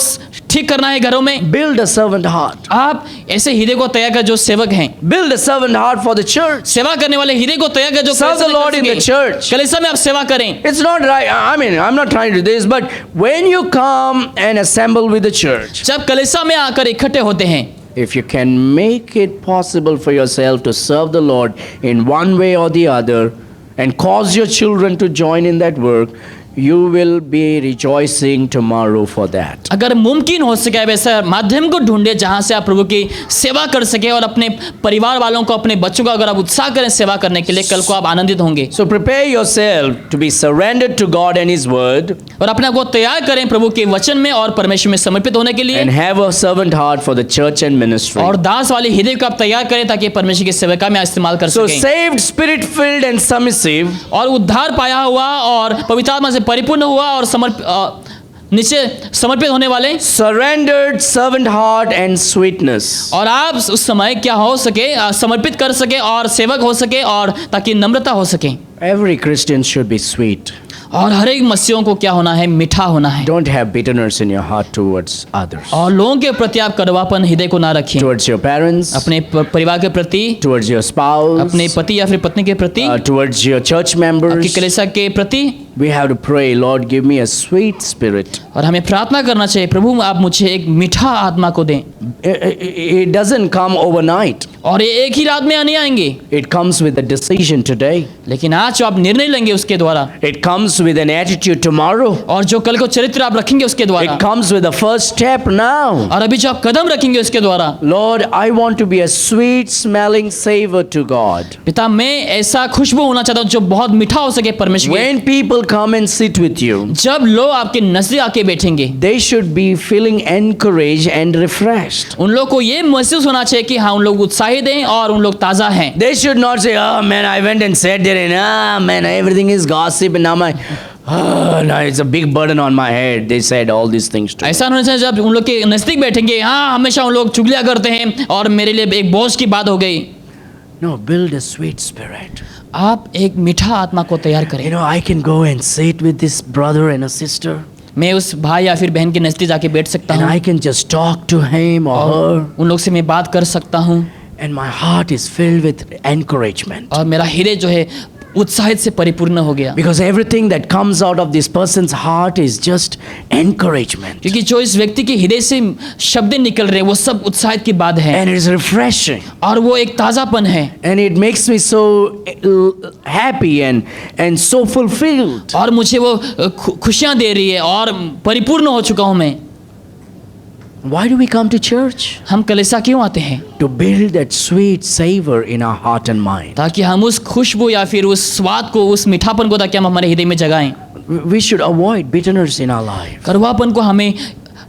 ठीक करना है घरों में। Build a servant heart. आप ऐसे हृदय को तैयार कर जो सेवक हैं। Build a servant heart for the church. सेवा करने वाले हृदय को तैयार कर जो Serve the Lord in the church. कलीसिया में आप सेवा करें। It's not right. I mean, I'm not trying to do this, but when you come and assemble with the church, जब कलीसिया में आकर इकट्ठे होते हैं, if you can make it possible for yourself to serve the Lord in one way or the other and cause your children to join in that work, you will be rejoicing tomorrow for that. अगर मुमकिन हो सके वैसा माध्यम को ढूंढे जहां से आप प्रभु की सेवा कर सके और अपने परिवार वालों को, अपने बच्चों को अगर आप उत्साह करें सेवा करने के लिए, कल को आप आनंदित होंगे। So prepare yourself to be surrendered to God and His Word और अपने आप को तैयार करें प्रभु के वचन में और परमेश्वर में समर्पित होने के लिए, and have a servant heart for the church and ministry. और दास वाली हृदय को आप तैयार करें ताकि परमेश्वर की सेवका में इस्तेमाल कर So सकें। saved, spirit-filled and submissive, और उद्धार पाया हुआ और पवित्र आत्मा से परिपूर्ण हुआ और नीचे समर्पित होने वाले, surrendered servant heart and sweetness. और आप उस समय क्या हो सके, समर्पित कर सके और सेवक हो सके और ताकि नम्रता हो सके। Every Christian should be sweet. और हर एक मसीहों को क्या होना है, मीठा होना है। Don't have bitterness in your heart towards others. और लोगों के प्रति आप कड़वापन हृदय को ना रखिए। Towards your parents, अपने परिवार के प्रति, towards your spouse, अपने पति या फिर पत्नी के प्रति, towards your church आपकी members. कलीसिया के प्रति। We have to pray, Lord, give me a sweet spirit. और हमें प्रार्थना करना चाहिए, प्रभु आप मुझे एक मीठा आत्मा को दें। It doesn't come overnight. और ये एक ही रात में नहीं आएंगे, It comes with a decision today. लेकिन आज जो आप निर्णय लेंगे उसके द्वारा, It comes with an attitude tomorrow. और जो कल को चरित्र आप रखेंगे उसके द्वारा, It comes with a first step now. और अभी जो आप कदम रखेंगे उसके द्वारा। Lord, I want to be a sweet smelling savor to God. पिता मैं ऐसा खुशबू होना चाहता हूँ जो बहुत मीठा हो सके परमेश्वर के। When people come and sit with you, जब लोग आपके नजदीक आके बैठेंगे, they should be feeling encouraged and refreshed. उन लोग को ये महसूस होना चाहिए कि हाँ उन लोग उत्साहित हैं और उन लोग ताज़ा हैं। They should not say, oh man, I went and sat there and man, everything is gossip and now no, it's a big burden on my head. They said all these things to me. ऐसा होना चाहिए जब उन लोग के नजदीक बैठेंगे, हाँ हमेशा उन लोग चुगलियाँ करते हैं और मेरे लिए एक बोझ की बात हो गई। No, build a sweet spirit. आप एक मीठा आत्मा को तैयार You करें। know, I can go and sit with this brother and a sister मैं उस भाई या फिर बहन के नजदीक जाके बैठ सकता and हूँ I can just talk to him or her उन लोग से मैं बात कर सकता हूँ and my heart is filled with encouragement. और मेरा हृदय जो है उत्साहित से परिपूर्ण हो गया, Because everything that comes out of this person's heart is just encouragement. क्योंकि जो इस व्यक्ति के हृदय से शब्द निकल रहे हैं वो सब उत्साहित की बात है And it is refreshing. और वो एक ताज़ापन है And it makes me so happy and so fulfilled. और मुझे वो खुशियाँ दे रही है और परिपूर्ण हो चुका हूँ मैं। Why do we come to church? हम कलीसिया क्यों आते हैं? To build that sweet savor in our heart and mind. ताकि हम उस खुशबू या फिर उस स्वाद को, उस मीठापन को, ताकि हम हमारे हृदय में जगाएं। We should avoid bitterness in our life. कड़वापन को हमें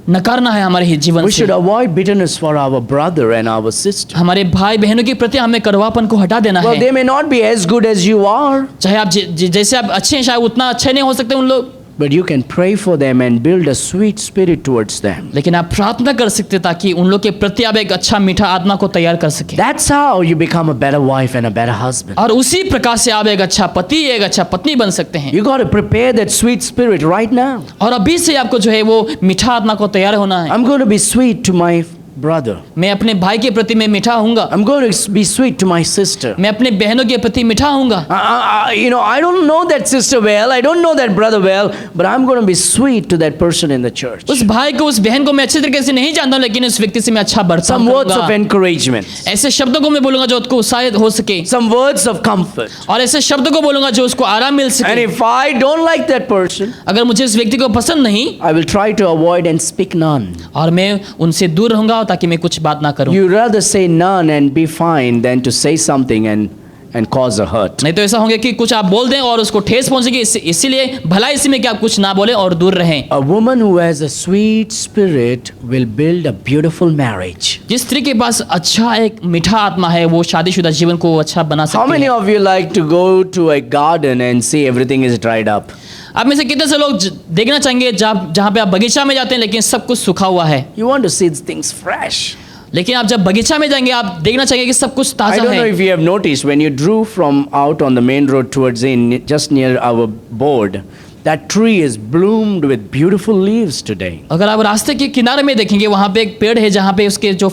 नकारना है हमारे जीवन We से। should avoid bitterness for our brother and our sister. हमारे भाई बहनों के प्रति हमें कड़वापन को हटा देना Well, है। they may not be as good as you are, चाहे आप जैसे आप अच्छे हैं, शायद उतना अच्छे नहीं हो सकते उन लोग, but you can pray for them and build a sweet spirit towards them. लेकिन आप प्रार्थना कर सकते हैं ताकि उन लोग के प्रति आप एक अच्छा मीठा आत्मा को तैयार कर सकें। That's how you become a better wife and a better husband. और उसी प्रकार से आप एक अच्छा पति, एक अच्छा पत्नी बन सकते हैं। You got to prepare that sweet spirit right now. और अभी से आपको जो है वो मीठा आत्मा को तैयार होना है। I'm going to be sweet to my brother. मैं अपने भाई के प्रति मैं मीठा होऊंगा। I'm going to be sweet to my sister. मैं अपने बहनों के प्रति मीठा होऊंगा। I don't know that sister well, I don't know that brother well, but I'm going to be sweet to that person in the church. उस भाई को, उस बहन को मैं अच्छे तरीके से नहीं जानता हूं, लेकिन उस व्यक्ति से मैं अच्छा बर्ताव Some words of करूंगा। encouragement, ऐसे शब्दों को मैं बोलूंगा जो उसको उत्साहित हो सके, some words of comfort. और ऐसे शब्दों को बोलूंगा जो उसको आराम मिल And सके। if I don't like that person, अगर मुझे इस व्यक्ति को पसंद नहीं, I will try to avoid and speak none. और मैं उनसे दूर रहूंगा ताकि मैं कुछ बात ना करूं। You rather say none and be fine than to say something and cause a hurt. नहीं तो ऐसा होंगे कि कुछ आप बोल दें और उसको ठेस पहुंचेगी, इसीलिए भला इसी में कि आप कुछ ना बोले और दूर रहें। A woman who has a sweet spirit will build a beautiful marriage. जिस स्त्री के पास अच्छा एक मीठा आत्मा है, वो शादीशुदा जीवन को अच्छा बना How सकती many है। of you like to go to a garden and see everything is dried up? आप में से कितने से लोग देखना चाहेंगे जहाँ पे आप बगीचा में जाते हैं लेकिन सब कुछ सूखा हुआ है, You want to see things fresh. लेकिन आप जब बगीचा में जाएंगे आप देखना चाहेंगे कि सब कुछ I ताजा don't know है। if you have noticed when you drew from out on the main road towards in just near our board, that tree is bloomed with beautiful leaves today. अगर आप रास्ते के किनारे में देखेंगे वहाँ पे एक पेड़ है जहाँ पे उसके जो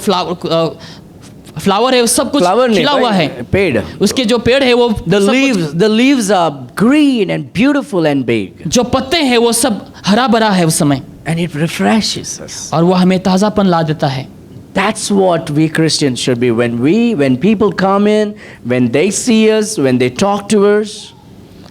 फ्लावर है वो सब कुछ Flower खिला हुआ है। पेड़. उसके जो पेड़ है वो The leaves are green and beautiful and big, जो पत्ते हैं वो सब हरा भरा है उस समय, and it refreshes us. और वो हमें ताज़ापन ला देता है। That's what we Christians should be. When people come in, when they see us, when they talk to us,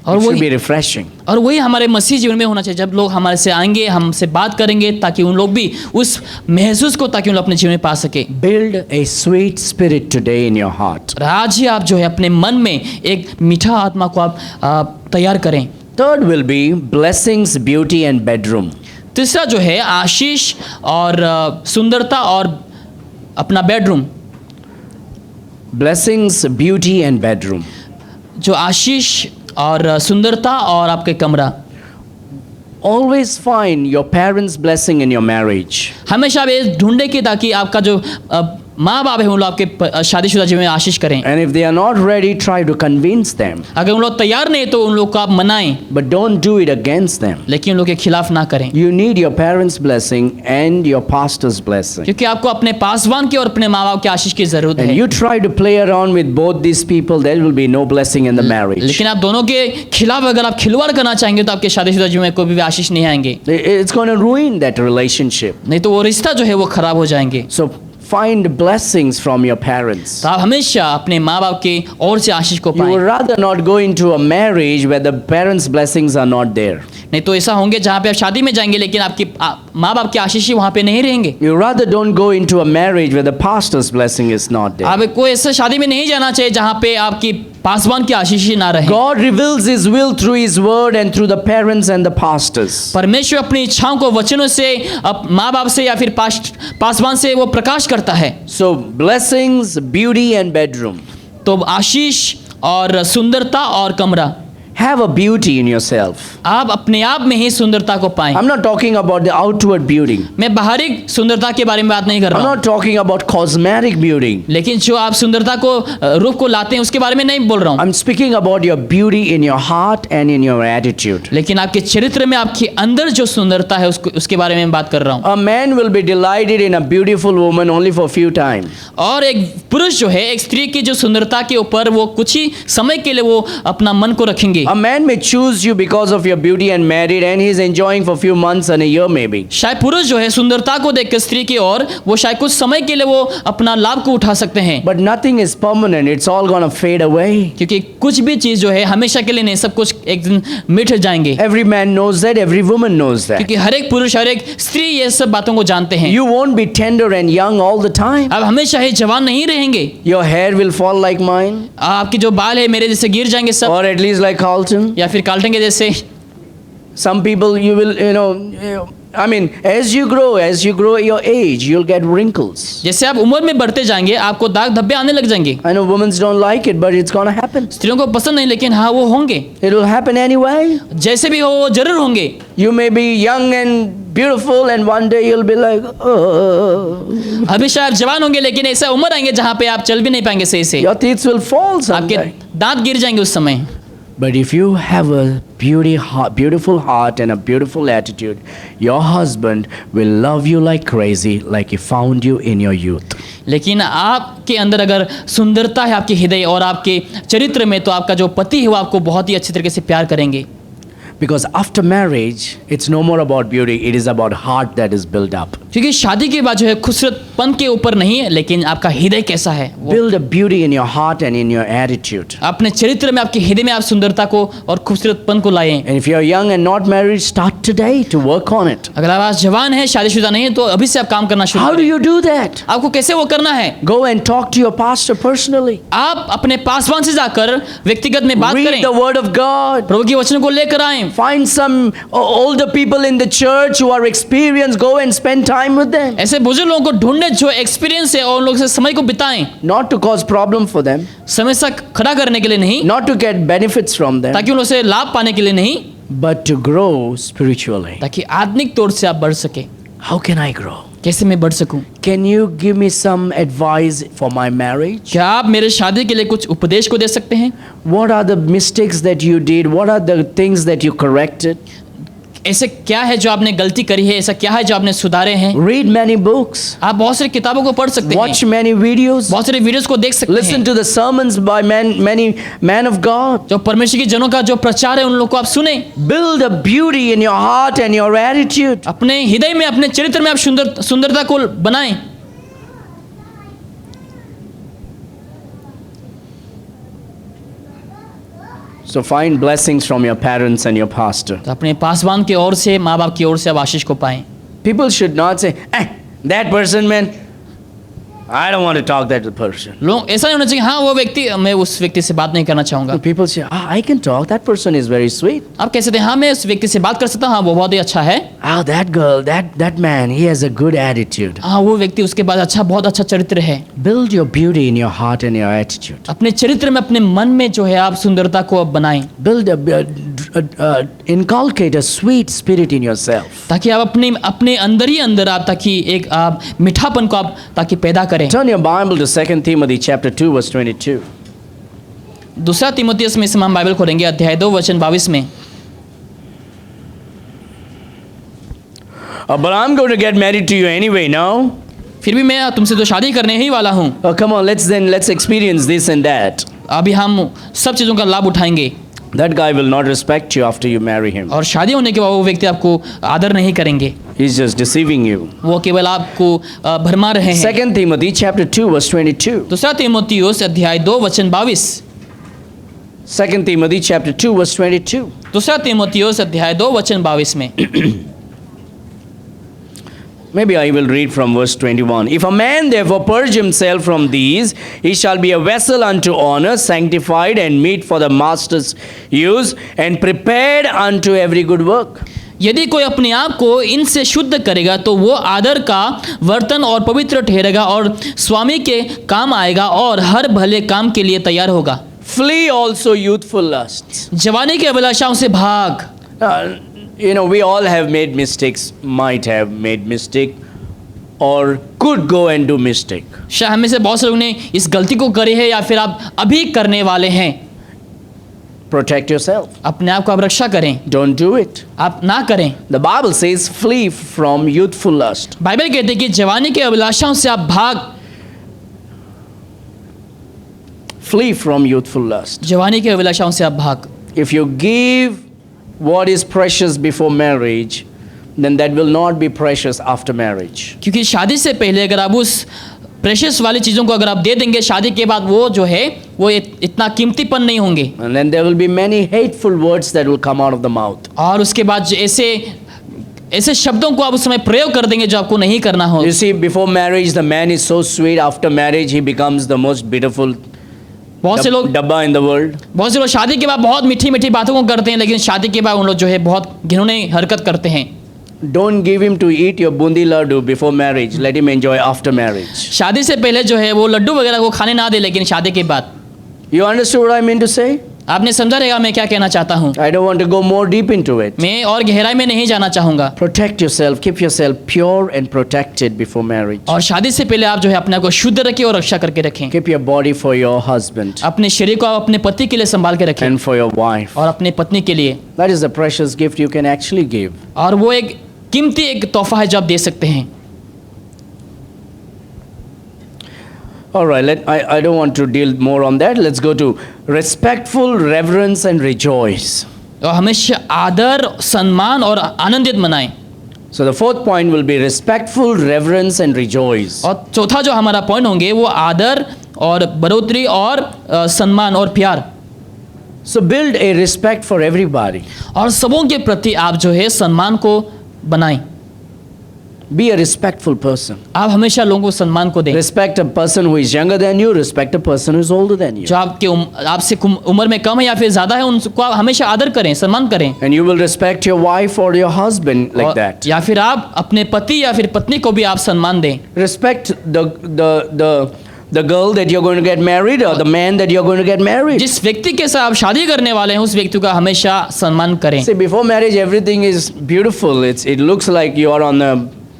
और it should be वही refreshing. और वही हमारे मसीह जीवन में होना चाहिए। जब लोग हमारे से आएंगे, हमसे बात करेंगे, ताकि उन लोग भी उस महसूस को ताकि उन लोग अपने जीवन में पा सके। Build a sweet spirit today in your heart. और आज ही आप जो है अपने मन में एक मीठा आत्मा को आप तैयार करें। Third will be blessings, beauty, and bedroom. तीसरा जो है आशीष और सुंदरता और अपना bedroom. Blessings, beauty, and bedroom. जो आशीष और सुंदरता और आपके कमरा। Always find your parents' blessing in your marriage. हमेशा आप ये ढूंढे कि ताकि आपका जो माँ बाप है उन लोग आपके शादीशुदा जीवन में आशीष करें। And if they are not ready, try to convince them. अगर उन लोग तैयार नहीं तो उन लोग को आप मनाएं, But don't do it against them. लेकिन उन लोग के खिलाफ ना करें, You need your parents' blessing and your pastor's blessing. क्योंकि आपको अपने पासवान की और अपने माँ बाप की आशीष की जरूरत And है। you try to play around with both these people, there will be no blessing in the marriage. लेकिन आप दोनों के खिलाफ अगर आप खिलवाड़ करना चाहेंगे तो आपके शादीशुदा जीवन में कोई भी आशीष नहीं आएंगे, It's going to ruin that relationship. नहीं तो वो रिश्ता जो है वो खराब हो जाएंगे। So find blessings from your parents. तो आप हमेशा अपने माँ बाप के ओर से आशीष को You would पाएं। rather not go into a marriage where the parents' blessings are not there. नहीं तो ऐसा होंगे जहाँ पे आप शादी में जाएंगे लेकिन आपकी माँ बाप की आशीष ही वहाँ पे नहीं रहेंगे। You rather don't go into a marriage where the pastor's blessing is not there. आप कोई ऐसे शादी में नहीं जाना चाहिए जहाँ पे आपकी पासवान की आशीष ही ना रहे। God reveals His will through His word and through the parents and the pastors. परमेश्वर अपनी इच्छाओं को वचनों से, माँ बाप से या फिर पासवान से वो प्रकाश करता है। So blessings, beauty, and bedroom. तो आशीष और सुंदरता और कमरा। Have a beauty in yourself. आप अपने आप में ही सुंदरता को पाएं। I'm not talking about the outward beauty. मैं बाहरी सुंदरता के बारे में बात नहीं कर I'm रहा हूँ, not talking about cosmetic beauty. लेकिन जो आप सुंदरता को रूप को लाते हैं उसके बारे में नहीं बोल रहा हूँ, I'm speaking about your beauty in your heart and in your attitude. लेकिन आपके चरित्र में आपके अंदर जो सुंदरता है उसके बारे में बात कर रहा हूँ। A man will be delighted in a beautiful woman only for a few times. और एक पुरुष जो है एक स्त्री की जो सुंदरता के ऊपर वो कुछ ही समय के लिए वो अपना मन को रखेंगे। A man may choose you because of your beauty and married, and he's enjoying for few months and a year maybe. शायद पुरुष जो है सुंदरता को देख कर स्त्री की ओर वो शायद कुछ समय के लिए वो अपना लाभ को उठा सकते हैं, But nothing is permanent. It's all gonna fade away. क्योंकि कुछ भी चीज जो है हमेशा के लिए नहीं, सब कुछ एक दिन मिट जाएंगे। Every man knows that. Every woman knows that. क्योंकि हर एक पुरुष हर एक स्त्री ये सब बातों को जानते हैं। You won't be tender and young all the time. अब हमेशा ही जवान नहीं रहेंगे, Your hair will fall like mine, आपकी जो बाल है मेरे जैसे गिर जाएंगे सब, or at least like Carlton. या फिर काल्टन के जैसे। Some people you will, I mean, as you grow your age, you'll get wrinkles. जैसे आप उम्र में बढ़ते जाएंगे आपको दाग धब्बे आने लग जाएंगे। I know women don't like it, but it's gonna happen. स्त्रियों को पसंद नहीं, लेकिन हाँ वो होंगे, It will happen anyway. जैसे भी हो वो जरूर होंगे। You may be young and beautiful, and one day you'll be like, oh. अभी शायद जवान होंगे, लेकिन ऐसा उम्र आएंगे जहाँ पे आप चल भी नहीं पाएंगे सही से, Your teeth will fall आपके someday. दांत गिर जाएंगे उस समय। But if you have a beautiful heart and a beautiful attitude, your husband will love you like crazy, like he found you in your youth. लेकिन आपके अंदर अगर सुंदरता है आपके हृदय और आपके चरित्र में, तो आपका जो पति है वो आपको बहुत ही अच्छी तरीके से प्यार करेंगे। Because after marriage, it's no more about beauty, it is about heart that is built up. क्योंकि शादी के बाद जो है खूबसूरतपन के ऊपर नहीं है, लेकिन आपका हृदय कैसा है वो। Build a beauty in your heart and in your attitude. अपने चरित्र में आपके हृदय में आप सुंदरता को और खूबसूरतपन को लाएं। And if you're young and not married, start today to work on it. अगर आप आज जवान हैं, शादीशुदा नहीं है, तो अभी से आप काम करना शुरू How do करें। you do that? आपको कैसे वो करना है? Go and talk to your pastor personally. आप अपने पासवान से जाकर व्यक्तिगत में बात Read करें, the word of God. प्रभु के वचन को लेकर आएं। Find some older people in the church who are experienced. Go and spend time with them. ऐसे बुजुर्ग लोगों को ढूंढने जो एक्सपीरियंस है और उन लोगों से समय को बिताएं, Not to cause problem for them, समस्या खड़ा करने के लिए नहीं, not to get benefits from them, ताकि उन लोगों से लाभ पाने के लिए नहीं, but to grow spiritually. ताकि आत्मिक तौर से आप बढ़ सके। How can I grow? कैसे मैं बढ़ सकूं? Can you give me some advice for my marriage? क्या आप मेरे शादी के लिए कुछ उपदेश को दे सकते हैं? What are the mistakes that you did? What are the things that you corrected? ऐसे क्या है जो आपने गलती करी है, ऐसा क्या है जो आपने सुधारे हैं? Read many books. आप बहुत सारी किताबों को पढ़ सकते Watch हैं, many videos. बहुत सारे वीडियोस को देख सकते Listen हैं, to the sermons by many men of God. जो परमेश्वर की जनों का जो प्रचार है उन लोग को आप सुने। Build a beauty in your heart and your attitude. अपने हृदय में अपने चरित्र में आप सुंदरता को बनाएं। So find blessings from your parents and your pastor. तो अपने पासवान की ओर से, माँ बाप की ओर से आप आशीष को पाएं। People should not say, that person, man, I don't want to talk that to the person. लोग ऐसा नहीं होना चाहिए, हाँ वो व्यक्ति, मैं उस व्यक्ति से बात नहीं करना चाहूँगा। People say, I can talk, that person is very sweet. आप कह सकते हैं, हाँ मैं उस व्यक्ति से बात कर सकता हूँ, हाँ वो बहुत ही अच्छा है। That girl, that man, he has a good attitude. हाँ वो व्यक्ति, उसके बाद अच्छा, बहुत अच्छा चरित्र है। Build your beauty in your heart and your attitude. अपने चरित्र में, अपने मन में जो है आप सुंदरता को अब बनाएं, Build inculcate a sweet spirit in yourself. ताकि आप अपने अंदर ही अंदर आप ताकि एक आप मीठापन को आप ताकि पैदा करें। Turn your Bible to 2 Timothy chapter 2 verse 22. दूसरा तीमुथियुस में से हम बाइबल खोलेंगे, अध्याय 2 वचन 22 में। But I'm going to get married to you anyway now. फिर भी मैं तुमसे तो शादी करने ही वाला हूँ। Oh, come on, let's experience this and that. अभी हम सब चीज़ों का लाभ उठाएंगे। That guy will not respect you after you marry him. और शादी होने के बाद वो व्यक्ति आपको आदर नहीं करेंगे, He's just deceiving you. वो केवल आपको भरमा रहे हैं। 2 Timothy chapter 2 verse 22. दूसरा तीमुथियुस अध्याय 2 वचन 22। 2 Timothy chapter 2 verse 22. दूसरा तीमुथियुस अध्याय 2 वचन 22 में। Maybe I will read from verse 21. If a man therefore purge himself from these, he shall be a vessel unto honor, sanctified and meet for the master's use, and prepared unto every good work. यदि कोई अपने आप को इनसे शुद्ध करेगा तो वो आदर का वर्तन और पवित्र ठहरेगा और स्वामी के काम आएगा और हर भले काम के लिए तैयार होगा। Flee also youthful lusts. जवानी की अभिलाषाओं से भाग। We all have made mistakes, might have made mistake, or could go and do mistake. शायद हमें से बहुत से लोगों ने इस गलती को करी है या फिर आप अभी करने वाले हैं। Protect yourself. अपने आप को आप रक्षा करें, Don't do it. आप ना करें। The Bible says flee from youthful lust. Bible कहते हैं कि जवानी की अभिलाषाओं से आप भाग। Flee from youthful lust. जवानी की अभिलाषाओं से आप भाग। if you give what is precious before marriage, then that will not be precious after marriage. क्योंकि शादी से पहले अगर आप उस प्रेशियस वाली चीज़ों को अगर आप दे देंगे, शादी के बाद वो जो है वो इतना कीमतीपन नहीं होंगे। And then there will be many hateful words that will come out of the mouth. और उसके बाद जो ऐसे शब्दों को आप उस समय प्रयोग कर देंगे जो आपको नहीं करना हो। You see, before marriage, the man is so sweet. After marriage, he becomes the most beautiful बहुत से लोग dabba in the world. बहुत से लोग शादी के बाद बहुत मीठी मीठी बातों को करते हैं, लेकिन शादी के बाद उन लोग जो है बहुत घिनौनी हरकत करते हैं। Don't give him to eat your bundi laddu before marriage. Let him enjoy after marriage. शादी से पहले जो है वो लड्डू वगैरह को खाने ना दे, लेकिन शादी के बाद। You understood what I mean to say? आपने समझा रहेगा मैं क्या कहना चाहता हूँ। I don't want to go more deep into it. मैं और गहराई में नहीं जाना चाहूँगा। Protect yourself. Keep yourself pure and protected before marriage. और शादी से पहले आप जो है अपने को शुद्ध रखिए और रक्षा करके रखें। Keep your body for your husband अपने शरीर को आप अपने पति के लिए संभाल के रखें and for your wife. और अपने पत्नी के लिए। That is a precious gift you can actually give. और वो एक कीमती एक तोहफा है जो आप दे सकते हैं। All right, I don't want to deal more on that. Let's go to respectful reverence and rejoice. और हमेशा आदर, सम्मान और आनंदित मनाएं। So the fourth point will be respectful reverence and rejoice. और चौथा जो हमारा पॉइंट होंगे वो आदर और बढ़ोतरी और सम्मान और प्यार। So build a respect for everybody. और सबों के प्रति आप जो है सम्मान को बनाएं। Be a respectful person. आप हमेशा लोगों को सम्मान को दें। Respect a person who is younger than you. Respect a person who is older than you. जो आपके आपसे उम्र में कम है या फिर ज़्यादा है उनको आप हमेशा आदर करें, सम्मान करें। And you will respect your wife or your husband like that. या फिर आप अपने पति या फिर पत्नी को भी आप सम्मान दें। Respect the girl that you're going to get married or the man that you're going to get married. जिस व्यक्ति के साथ आप शादी करने वाले हैं उस व्यक्ति का हमेशा सम्मान करें। See, before marriage everything is beautiful. It looks like you are on a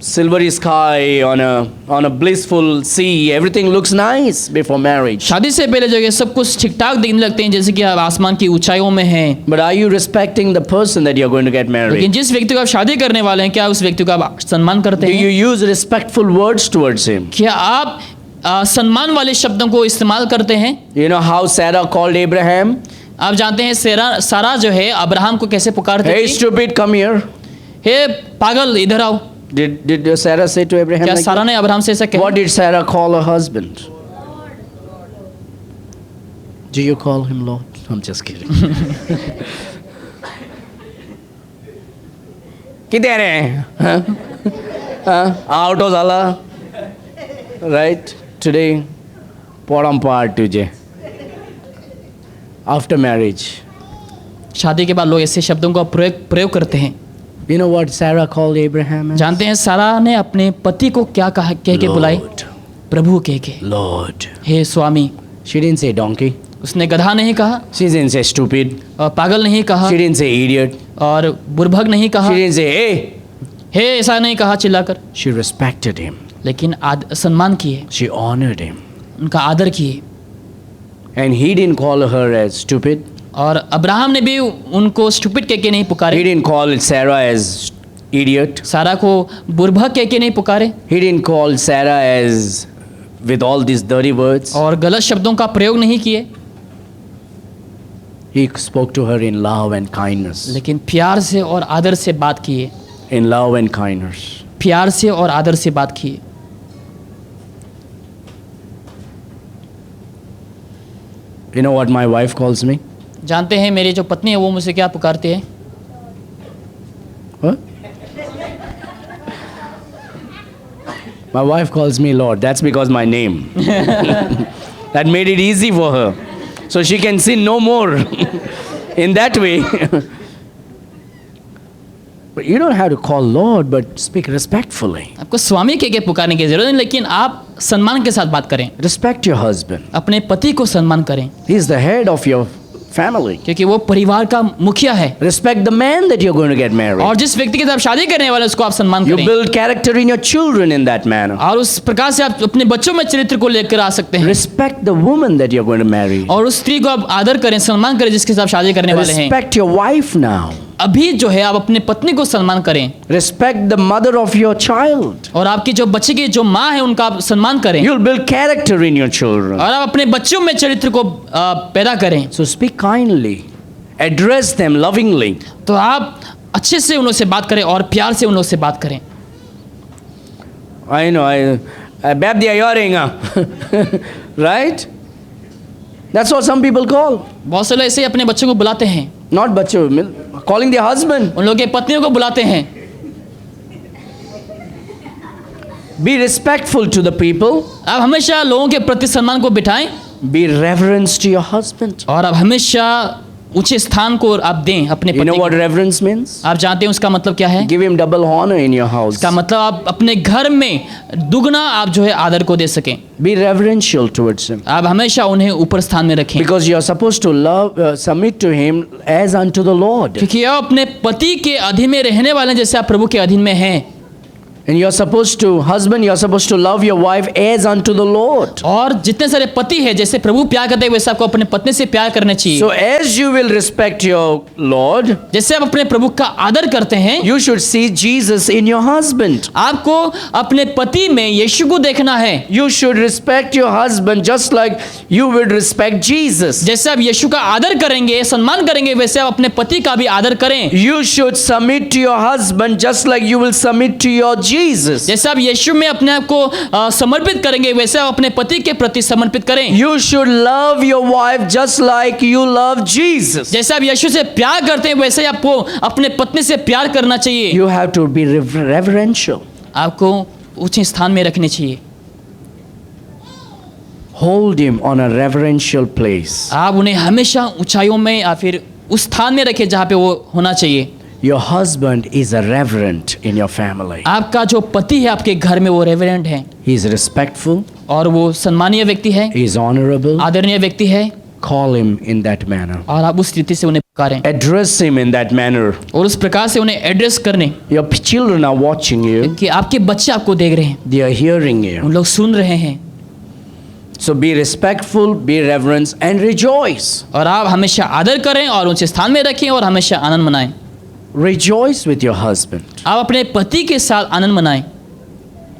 silvery sky, on a blissful sea. Everything looks nice before marriage. शादी से पहले जो है सब कुछ ठीक ठाक दिखने लगते हैं, जैसे कि आप आसमान की ऊंचाइयों में हैं। But are you respecting the person that you're going to get लेकिन married? जिस व्यक्ति को आप शादी करने वाले हैं क्या उस व्यक्ति को आप सम्मान करते Do you हैं? use respectful words towards him? क्या आप सम्मान वाले शब्दों को इस्तेमाल करते हैं? You know how Sarah called Abraham? आप जानते हैं सारा जो है अब्राहम को कैसे पुकारती Hey थी? stupid, come here. हे पागल इधर आओ। Did Sarah say to Abraham क्या like सारा that? ने अब्राहम से ऐसा कहा? What did Sarah call her husband? Do you call him Lord? I'm just kidding. किधर है? Out of Zala. Right? Today, पोड़म तुझे. After marriage. शादी के बाद लोग ऐसे शब्दों का प्रयोग करते हैं। You know what Sarah called Abraham as? जानते हैं सारा ने अपने पति को क्या कह के बुलाई? Lord. प्रभु कह के। Lord. Hey Swami. She didn't say donkey. उसने गधा नहीं कहा She didn't say stupid. और पागल नहीं कहा She didn't say idiot. और बुर्भग नहीं कहा, She didn't say hey. हे ऐसा नहीं कहा चिल्लाकर, She respected him. लेकिन सम्मान किए, She honored him. उनका आदर किए। And he didn't call her as stupid. और अब्राहम ने भी उनको स्टूपिड कह के नहीं He पुकारे, didn't call Sarah as idiot. सारा को बुर्भग कह के नहीं पुकारे He didn't call Sarah as with all these dirty words. और गलत शब्दों का प्रयोग नहीं किए, He spoke to her in love and kindness. लेकिन प्यार से और आदर से बात किए, In love and kindness. प्यार से और आदर से बात किए। You know what my wife calls me? जानते हैं मेरी जो पत्नी है वो मुझसे क्या पुकारती है? What? My wife calls me Lord. That's because my name. That made it easy for her. So she can sin no more in that way. But you don't have to call Lord, but speak respectfully. आपको स्वामी कह के पुकारने की जरूरत नहीं, लेकिन आप सम्मान के साथ बात करें, Respect your husband. अपने पति को सम्मान करें, He is the head of your family. क्योंकि वो परिवार का मुखिया है। Respect the man that you're going to get married. और जिस व्यक्ति के साथ आप शादी करने वाले हैं, उसको आप सम्मान You करें, build character in your children in that manner. और उस प्रकार से आप अपने बच्चों में चरित्र को लेकर आ सकते हैं। Respect the woman that you're going to marry. और उस स्त्री को आप आदर करें, सम्मान करें जिसके साथ आप शादी करने वाले हैं। Respect your wife now. अभी जो है आप अपने पत्नी को सम्मान करें, Respect the mother of your child. और आपकी जो बच्चे की जो माँ है उनका आप सम्मान करें, You'll build character in your children. और आप अपने बच्चों में चरित्र को पैदा करें। So speak kindly Address them lovingly. तो आप अच्छे से उन लोगों से बात करें और प्यार से उन लोगों से बात करें। I know, Bab the Ayaring, right? That's what some people call. बहुत से लोग ऐसे ही अपने बच्चों को बुलाते हैं, Not बच्चों, calling their husband. उन लोगों के पत्नियों को बुलाते हैं। Be respectful to the people. आप हमेशा लोगों के प्रति सम्मान को बिठाएं Be reverence to your husband. और आप हमेशा ऊंचे स्थान को आप दें अपने You know पति what को। reverence means? आप जानते हैं उसका मतलब क्या है? Give him double honor in your house. इसका मतलब आप अपने घर में दुगना आप जो है आदर को दे सकें। Be reverential towards him. आप हमेशा उन्हें ऊपर स्थान में रखें, Because you are supposed to love, submit to him as unto the Lord. क्योंकि आप अपने पति के अधीन में रहने वाले हैं, जैसे आप प्रभु के अधीन में हैं। And you are supposed to, husband, you are supposed to love your wife as unto the Lord. और जितने सारे पति हैं, जैसे प्रभु प्यार करते हैं वैसे आपको अपने पत्नी से प्यार करना चाहिए। So as you will respect your Lord, जैसे आप अपने प्रभु का आदर करते हैं, you should see Jesus in your husband. आपको अपने पति में यीशु को देखना है। You should respect your husband just like you would respect Jesus. जैसे आप यीशु का आदर करेंगे, सम्मान करेंगे, वैसे आप अपने पति का भी आदर करें। You should submit to your husband just like you will submit to your Jesus. जैसे आप यीशु में अपने आप को समर्पित करेंगे, वैसे आप अपने पति के प्रति समर्पित करें। You should love your wife just like you love Jesus. जैसे आप यीशु से प्यार करते हैं, वैसे ही आपको अपने पत्नी से प्यार करना चाहिए। You have to be reverential. आपको ऊंचे स्थान में रखने चाहिए। Hold him on a reverential place. आप उन्हें हमेशा ऊंचाइयों में या फिर उस स्थान में रखें जहाँ पे वो होना चाहिए। Your husband is a reverend in your family. आपका जो पति है आपके घर में वो रेवरेंट है He is respectful. और वो सम्मानीय व्यक्ति है, He is honorable. आदरणीय व्यक्ति है, Call him in that manner. और आप उस रीति से उन्हें पुकारें Address him in that manner. और उस प्रकार से उन्हें एड्रेस करने, Your children are watching you. कि आपके बच्चे आपको देख रहे हैं, They are hearing you. उन लोग सुन रहे हैं। So be respectful, be reverence, and rejoice. और आप हमेशा आदर करें और ऊंचे स्थान में रखें और हमेशा आनंद मनाएं। Rejoice with your husband. आप अपने पति के साथ आनंद मनाएं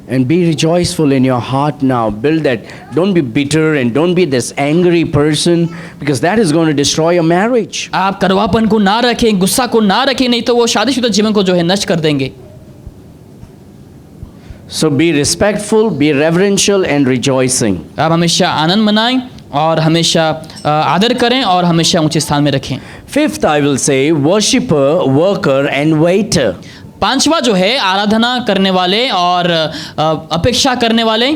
And be rejoiceful in your heart now. Build that. Don't be bitter and don't be this angry person because that is going to destroy your marriage. आप कड़वापन को ना रखें, गुस्सा को ना रखें, नहीं तो वो शादीशुदा जीवन को जो है नष्ट कर देंगे। So be respectful, be reverential and rejoicing. आप हमेशा आनंद मनाएं और हमेशा आदर करें और हमेशा ऊंचे स्थान में रखें। Fifth, I will say, worshipper, worker and waiter. पांचवा जो है आराधना करने वाले और अपेक्षा करने वाले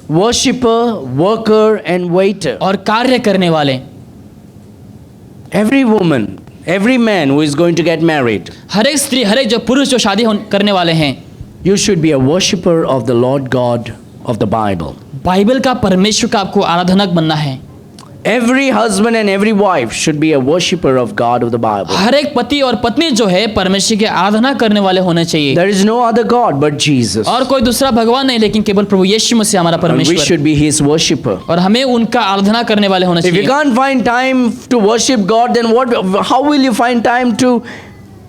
Worshipper, worker and waiter. और कार्य करने वाले। Every woman, every man who is going to get married, हर एक स्त्री, हर एक जो पुरुष जो शादी करने वाले हैं, you should be a worshipper of the Lord God of the Bible. Bible का परमेश्वर का आपको आराधनक बनना है। Every husband and every wife should be a worshipper of God of the Bible. हर एक पति और पत्नी जो है परमेश्वर की आराधना करने वाले होने चाहिए। There is no other God but Jesus. और कोई दूसरा भगवान नहीं, लेकिन केवल प्रभु यीशु मसीह हमारा And we परमेश्वर, should be His worshipper. और हमें उनका आराधना करने वाले होना If you चाहिए। can't find time to worship God, then how will you find time to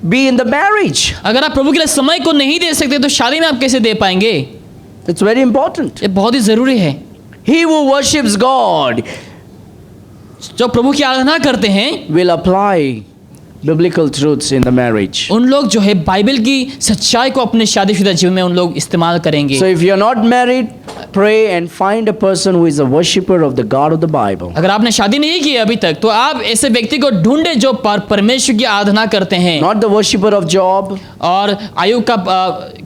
be in the marriage? अगर आप प्रभु के लिए समय को नहीं दे सकते तो शादी में आप कैसे दे पाएंगे? It's very important. ये बहुत ही जरूरी है। He who worships God जो प्रभु की आराधना करते हैं will apply biblical truths in the marriage. उन लोग जो है बाइबल की सच्चाई को अपने शादीशुदा जीवन में उन लोग इस्तेमाल करेंगे। So if you're not married, pray and find a person who is a worshipper of the God of the Bible. अगर आपने शादी नहीं की अभी तक तो आप ऐसे व्यक्ति को ढूंढे जो परमेश्वर की आराधना करते हैं, Not the worshipper of job. और आयु का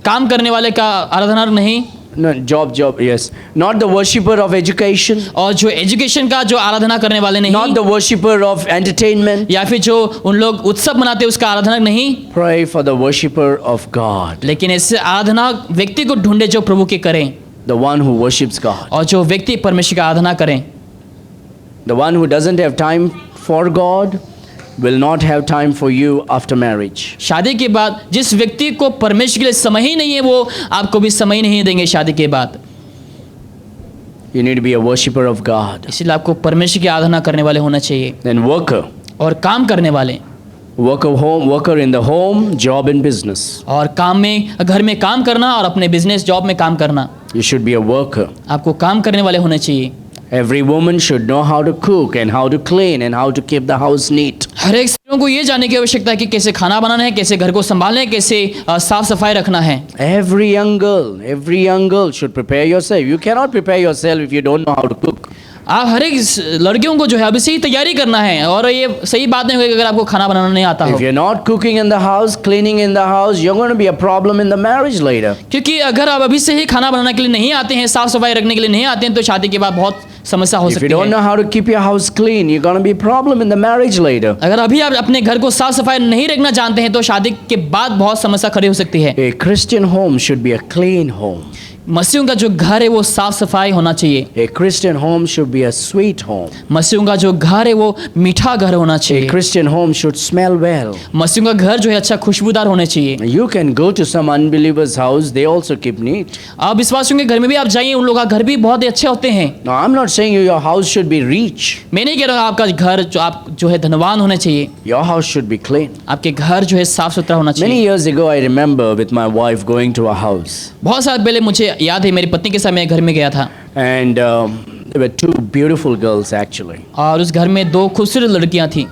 काम करने वाले का आराधना नहीं, No, job, yes. Not the worshipper of education. और जो एजुकेशन का जो आराधना करने वाले नहीं, Not the worshipper of entertainment. या फिर जो उन लोग उत्सव मनाते हैं उसका आराधना नहीं, Pray for the worshipper of God, लेकिन ऐसे आराधना व्यक्ति को ढूंढे जो प्रभु के करें, the one who worships God. और जो व्यक्ति परमेश्वर की आराधना करें। The one who doesn't have time for God will not have time for you after marriage. शादी के बाद जिस व्यक्ति को परमेश्वर के लिए समय ही नहीं है, वो आपको भी समय नहीं देंगे शादी के बाद। You need to be a worshipper of God. इसलिए आपको परमेश्वर की आराधना करने वाले होना चाहिए। Then worker. और काम करने वाले, Worker in the home, job and business. और काम में, घर में काम करना और अपने बिजनेस जॉब में काम करना। You should be a worker. आपको काम करने वाले होने चाहिए। Every woman should know how to cook and how to clean and how to keep the house neat. हर एक स्त्री उनको ये जानने की आवश्यकता है कि कैसे खाना बनाना है, कैसे घर को संभालना है, कैसे साफ सफाई रखना है। Every young girl should prepare yourself. You cannot prepare yourself if you don't know how to cook. आप हर एक लड़कियों को जो है अभी से ही तैयारी करना है, और ये सही बात नहीं होगी अगर आपको खाना बनाना नहीं आता हो। If you're not cooking in the house, cleaning in the house, you're going to be a problem in the marriage later. क्योंकि अगर आप अभी से ही खाना बनाने के लिए नहीं आते हैं, साफ सफाई रखने के लिए नहीं आते हैं, तो शादी के बाद बहुत समस्या हो If you सकती don't है। know how to keep your house clean, you're going to be a problem in the marriage later. अगर अभी आप अपने घर को साफ सफाई नहीं रखना जानते हैं तो शादी के बाद बहुत समस्या खड़ी हो सकती है। A Christian home should be a clean home. मसीहों का जो घर है वो साफ सफाई होना चाहिए। A Christian home should be a sweet home. मसीहों का जो घर है वो मीठा घर होना A चाहिए। Christian home should smell well. मसीहों का घर जो है अच्छा खुशबूदार होने चाहिए। You can go to some unbelievers' house, they also keep neat. आप विश्वासियों के घर में भी आप जाइए, उन लोगों का घर भी बहुत ही अच्छे होते हैं। Now, I'm not saying your house should be rich. मैं नहीं कह रहा आपका घर जो आप जो है धनवान होने चाहिए। Your house should be clean. आपके घर जो है साफ सुथरा होना Many चाहिए। years ago, I remember with my wife going to a house. बहुत साल पहले मुझे याद है मेरी पत्नी के साथ मैं घर में गया था, And there were two beautiful girls actually. और उस घर में दो खूबसूरत लड़कियां थी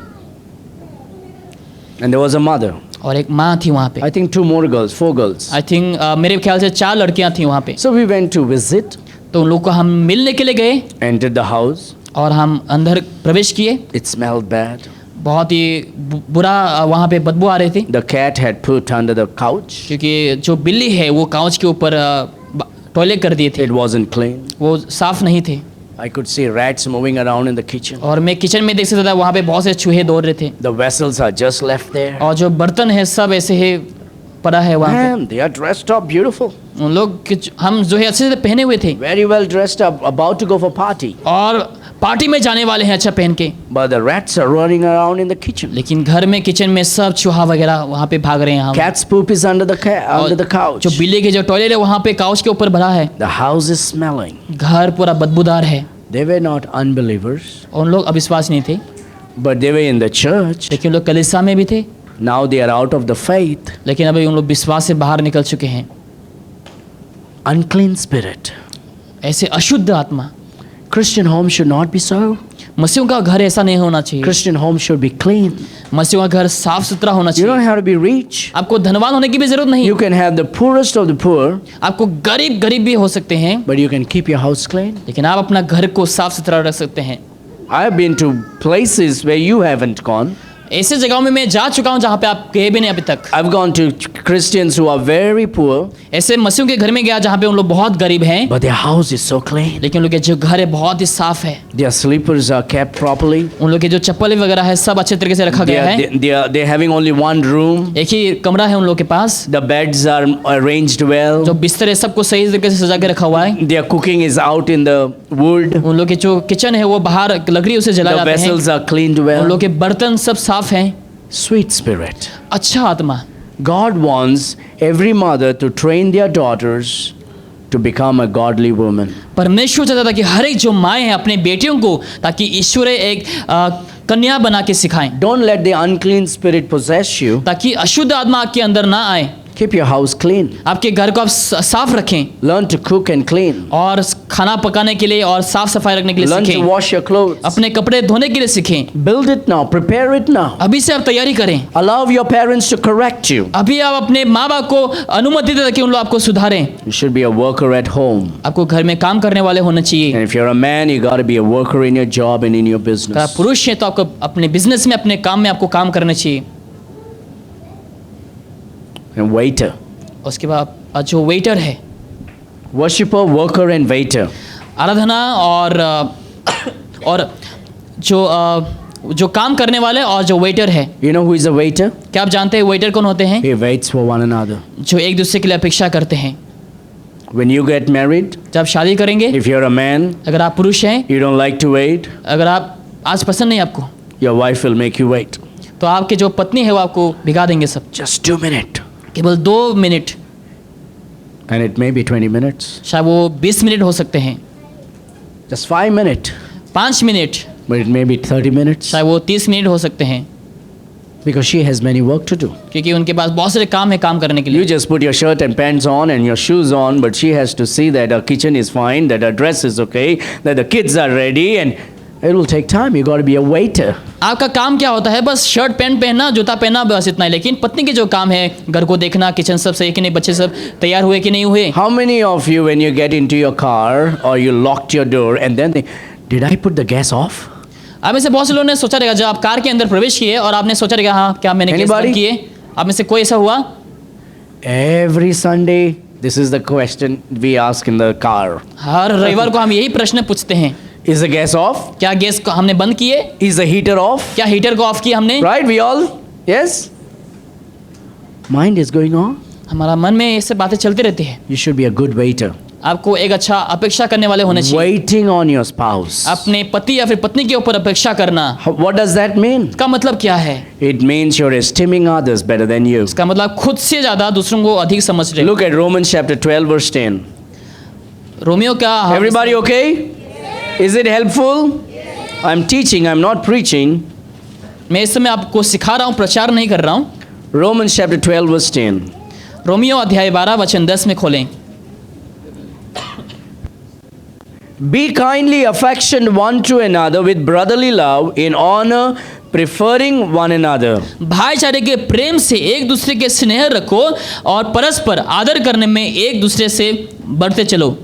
And there was a mother. और एक माँ थी वहाँ पे। I think two more girls, four girls. I think मेरे ख्याल से 4 लड़कियां थी वहाँ पे। So we went to visit, तो उन लोग को हम मिलने के लिए गए entered the house. और हम अंदर प्रवेश किए। It smelled bad. बहुत ही बुरा वहाँ पे बदबू आ रही थी, The cat had put under the couch. क्योंकि जो बिल्ली है वो काउच के ऊपर टॉयलेट कर दिए थे, It wasn't clean. वो साफ नहीं थे। I could see rats moving around in the kitchen. और मैं किचन में देख सकता था वहाँ पे बहुत से चूहे दौड़ रहे थे, The vessels are just left there. और जो बर्तन है सब ऐसे ही पड़ा है वहाँ पे। Man, they are dressed up beautiful. उन लोग हम जो है अच्छे से पहने हुए थे Very well dressed up, about to go for party. और पार्टी में जाने वाले हैं अच्छा पहन के, But the rats are running around in the kitchen. लेकिन घर में किचन में सब चूहा वगैरह वहाँ पे भाग रहे हैं। हम Cat's poop is under the और under the couch. जो बिल्ली के जो टॉयलेट है वहाँ पे काउच के ऊपर भरा है। The house is smelling. घर पूरा बदबूदार है। They were not unbelievers, उन लोग अविश्वास नहीं थे, but they were in the church. लेकिन लोग कलीसिया में भी थे, Now they are out of the faith. लेकिन अभी उन लोग विश्वास से बाहर निकल चुके हैं। Unclean spirit. ऐसे अशुद्ध आत्मा। Christian home should not be so. मसीहों का घर ऐसा नहीं होना चाहिए। Christian home should be clean. मसीहों का घर साफ सुथरा होना You don't चाहिए। have to be rich. आपको धनवान होने की भी जरूरत नहीं, You can have the poorest of the poor, आपको गरीब गरीब भी हो सकते हैं, but you can keep your house clean. लेकिन आप अपना घर को साफ सुथरा रख सकते हैं। I've been to places where you haven't gone. ऐसे जगहों में मैं जा चुका हूँ जहाँ पे आप गए भी नहीं अभी तक। I've gone to Christians who are very poor, ऐसे मसीहों के घर में गया जहाँ पे उन लोग बहुत गरीब हैं, but their house is so clean. लेकिन उन लोग के जो घर है बहुत ही साफ है। Their slippers are kept properly. उन लोग के जो चप्पल वगैरह है सब अच्छे तरीके से रखा They गया are, है। they're having only one room. एक ही कमरा है उन लोग के पास, The beds are arranged well. जो बिस्तर है सबको सही तरीके से सजा के रखा हुआ है। Their cooking is out in the wood. उन लोग के जो किचन है वो बाहर लकड़ी उसे जला The जाते हैं। vessels are cleaned उन well. लोग के बर्तन सब साफ हैं। Sweet spirit. अच्छा आत्मा। God wants every mother to train their daughters to become a godly woman. परमेश्वर चाहता था कि हर एक जो माएँ हैं अपने बेटियों को ताकि ईश्वर एक कन्या बना के सिखाएं, Don't let the unclean spirit possess you. ताकि अशुद्ध आत्मा आपके अंदर ना आए। Keep your house clean. आपके घर को आप साफ रखें, Learn to cook and clean. और खाना पकाने के लिए और साफ सफाई रखने के लिए Learn to सीखें। wash your clothes. अपने कपड़े धोने के लिए सीखें। Build it now. Prepare it now. अभी से आप तैयारी करें। Allow your parents to correct you. अभी आप अपने माँ बाप को अनुमति दें ताकि उन लोग आपको सुधारें। You should be a worker at home. आपको घर में काम करने वाले होने चाहिए। And if you're a man, you got to be a worker in your job and in your अगर आप business. पुरुष हैं तो आपको अपने बिजनेस में अपने काम में आपको काम करना चाहिए। And waiter. उसके बाद जो वेटर है, Worshipper, worker and waiter. आराधना और जो काम करने वाले और जो वेटर है। You know who is a waiter? क्या आप जानते हैं वेटर कौन होते हैं? He waits for one another. जो एक दूसरे के लिए अपेक्षा करते हैं। When you get married, जब शादी करेंगे, if you're a man, अगर आप पुरुष हैं, you don't like to wait, अगर आप आज पसंद नहीं आपको, your wife will make you wait. तो आपके जो पत्नी है वो आपको भिगा देंगे सब। Just 2 minutes. केवल 2 minute, And it may be 20 minutes. शायद वो 20 मिनट हो सकते हैं, Just 5 minutes. 5 minute, But it may be 30 minutes. शायद वो 30 मिनट हो सकते हैं, Because she has many work to do. क्योंकि उनके पास बहुत सारे काम है काम करने के You लिए। just put your shirt and pants on and your shoes on, but she has to see that her kitchen is fine, that her dress is okay, that the kids are ready, and It will take time. You got to be a waiter. आपका काम क्या होता है? बस शर्ट पैंट पहनना, जूता पहनना, बस इतना ही। लेकिन पत्नी के जो काम है, घर को देखना, किचन सब सही कि नहीं, बच्चे सब तैयार हुए कि नहीं हुए। How many of you, when you get into your car or you locked your door and then think, did I put the gas off? आप में से बहुत से लोगों ने सोचा रहेगा, जब आप कार के अंदर प्रवेश किए और आपने सोचा रहेगा, हाँ क्या मैंने गैस बंद किए? आप में से कोई ऐसा हुआ? Every Sunday, this is the question we ask in the car. हर रविवार को हम यही प्रश्न पूछते हैं, Is the gas off? क्या गैस को हमने बंद किए? Is the heater off? क्या हीटर को ऑफ किया हमने? Right? We all? Yes? Mind is going on. हमारा मन में ऐसे बातें चलती रहती है। You should be a good waiter. आपको एक अच्छा अपेक्षा करने वाले होने चाहिए। Waiting on your spouse. अपने पति या फिर पत्नी के ऊपर अपेक्षा करना। What does that mean? इसका मतलब क्या है? It means you're esteeming others better than you. इसका मतलब खुद से ज्यादा दूसरों को अधिक समझ रहे। Look at Romans chapter 12 verse 10. Romeo का Everybody okay? Is it helpful? I'm teaching, I'm not preaching. मैं इस समय आपको सिखा रहा हूँ, प्रचार नहीं कर रहा हूँ। Romans chapter 12 verse 10. रोमियो अध्याय 12 वचन 10 में खोलें। Be kindly affectioned one to another with brotherly love, in honor, preferring one another. भाईचारे के प्रेम से एक दूसरे के स्नेह रखो और परस्पर आदर करने में एक दूसरे से बढ़ते चलो।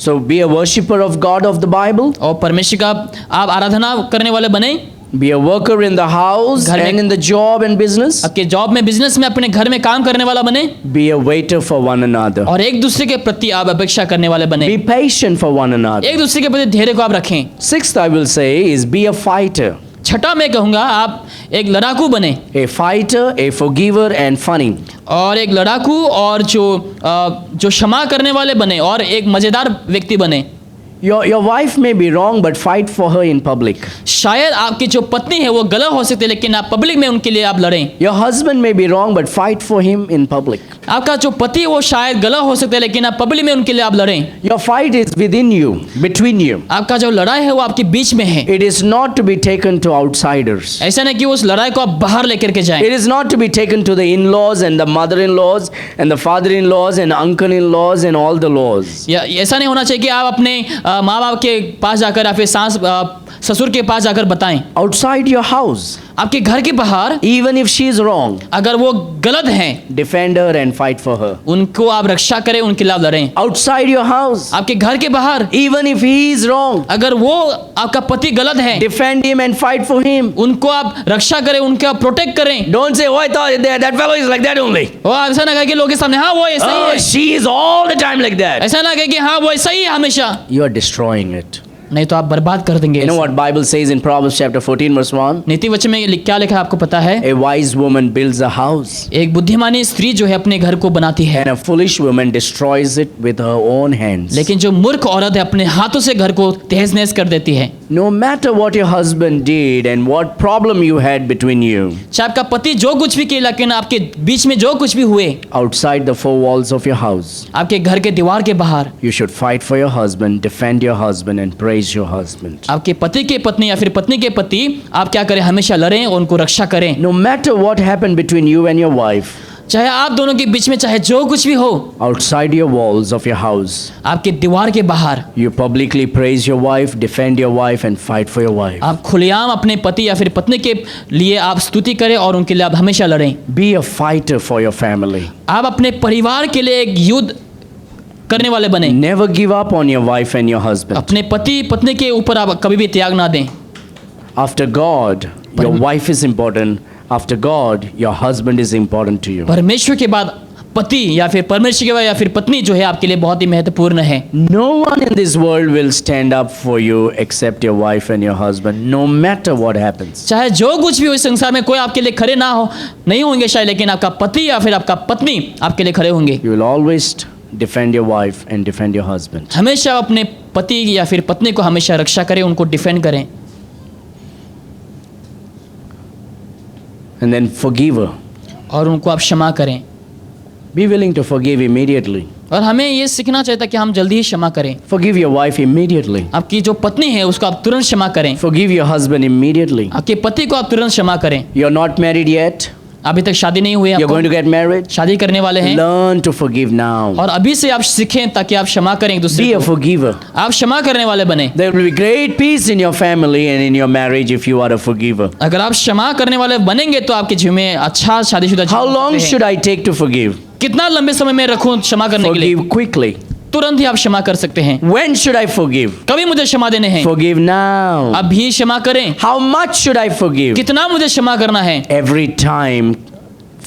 So be a worshipper of God of the Bible. और परमेश्वर का आप आराधना करने वाले बने। Be a worker in the house घर में- and in the job and business. आपके जॉब में, बिजनेस में, अपने घर में काम करने वाला बने Be a waiter for one another. और एक दूसरे के प्रति आप अपेक्षा करने वाले बने। Be patient for one another. एक दूसरे के प्रति धैर्य को आप रखें। Sixth, I will say, is be a fighter. छठा मैं कहूँगा, आप एक लड़ाकू बने। A fighter, a forgiver, and funny. और एक लड़ाकू और जो क्षमा करने वाले बने और एक मजेदार व्यक्ति बने। Your wife may be wrong, but fight for her in public. शायद आपकी जो पत्नी है वो गलत हो सकती है, लेकिन आप पब्लिक में उनके लिए आप लड़ें। Your husband may be wrong, but fight for him in public. आपका जो पति है वो शायद गलत हो सकता है, लेकिन आप पब्लिक में उनके लिए आप लड़ें। Your fight is within you, between you. आपका जो लड़ाई है वो आपके बीच में है। It is not to be taken to outsiders. ऐसा नहीं कि उस लड़ाई को आप बाहर लेकर के जाएं। It is not to be taken to the in-laws and the mother-in-laws and the father-in-laws and uncle-in-laws and all the laws. या ऐसा नहीं होना चाहिए कि आप अपने माँ बाप के पास जाकर या फिर सास ससुर के पास जाकर बताएं। Outside your house, आपके घर के बाहर even if she is wrong, अगर वो गलत हैं, defend her and fight for her. उनको आप रक्षा करें, उनके लिए आप लड़ें। Outside your house, आपके घर के बाहर even if he is wrong, अगर वो आपका पति गलत है, defend him and fight for him. उनको आप रक्षा करें, उनके आप प्रोटेक्ट करें। Don't say, oh, I thought that fellow is like that only. वो ऐसा ना कहे कि लोगों के सामने हाँ वो ऐसा ही Oh, है, she is all the time like that. ऐसा ना कहे कि हाँ वो ऐसा ही है हमेशा। You are destroying it. नहीं तो आप बर्बाद कर देंगे। You know what Bible says in Proverbs chapter 14 verse 1? नीति वचन में क्या लिखा है आपको पता है? A wise woman builds a house, एक बुद्धिमानी स्त्री जो है अपने घर को बनाती है, and a foolish woman destroys it with her own hands. लेकिन जो मूर्ख औरत है अपने हाथों से घर को तहस नहस कर देती है। No matter what your husband did and what problem you had between you, चाहे आपका पति जो कुछ भी किया, लेकिन आपके बीच में जो कुछ भी हुए, outside the four walls of your house, आपके घर के दीवार के बाहर, you should fight for your husband, defend your husband, and praise your husband. आपके पति के पत्नी या फिर पत्नी के पति आप क्या करें? हमेशा लड़ें और उनको रक्षा करें। No matter what happened between you and your wife, चाहे आप दोनों के बीच में चाहे जो कुछ भी हो, outside your walls of your house, आपके दीवार के बाहर you publicly praise your wife, defend your wife, and fight for your wife. आप खुलेआम अपने पति या फिर पत्नी के लिए आप स्तुति करें और उनके लिए आप हमेशा लड़ें। Be a fighter for your family. आप अपने परिवार के लिए एक युद्ध करने वाले बने। Never give up on your wife and your husband. अपने पति पत्नी के ऊपर आप कभी भी त्याग ना दें। After God, your wife is important. After God, your husband is important to you. परमेश्वर के बाद पति या फिर परमेश्वर के बाद या फिर पत्नी जो है आपके लिए बहुत ही महत्वपूर्ण है। No one in this world will stand up for you except your wife and your husband, no matter what happens. चाहे जो कुछ भी हो इस संसार में, कोई आपके लिए खड़े ना हो, नहीं होंगे शायद, लेकिन आपका पति या फिर आपका पत्नी आपके लिए खड़े होंगे। You will always defend your wife and defend your husband. हमेशा अपने पति या फिर पत्नी को हमेशा रक्षा करें, उनको डिफेंड करें। And then forgive her. और उनको आप क्षमा करें। Be willing to forgive immediately. और हमें ये सीखना चाहिए था कि हम जल्दी ही क्षमा करें। Forgive your wife immediately. आपकी जो पत्नी है उसको आप तुरंत क्षमा करें। Forgive your husband immediately. आपके पति को आप तुरंत क्षमा करें। You're not married yet. अभी तक शादी नहीं हुई है You're आपको, going to get married. शादी करने वाले हैं, Learn to forgive now. और अभी से आप सीखें ताकि आप क्षमा करें एक दूसरे Be a को, forgiver. आप क्षमा करने वाले बने। There will be great peace in your family and in your marriage if you are a forgiver. अगर आप क्षमा करने वाले बनेंगे तो आपके जीवन में अच्छा शादीशुदा How जीवन long सकते हैं। should I take to forgive? कितना लंबे समय में रखूं क्षमा करने के लिए? Forgive quickly. तुरंत ही आप क्षमा कर सकते हैं। When should I forgive? कभी मुझे क्षमा देने हैं, Forgive now. अभी क्षमा करें। How much should I forgive? कितना मुझे क्षमा करना है? Every time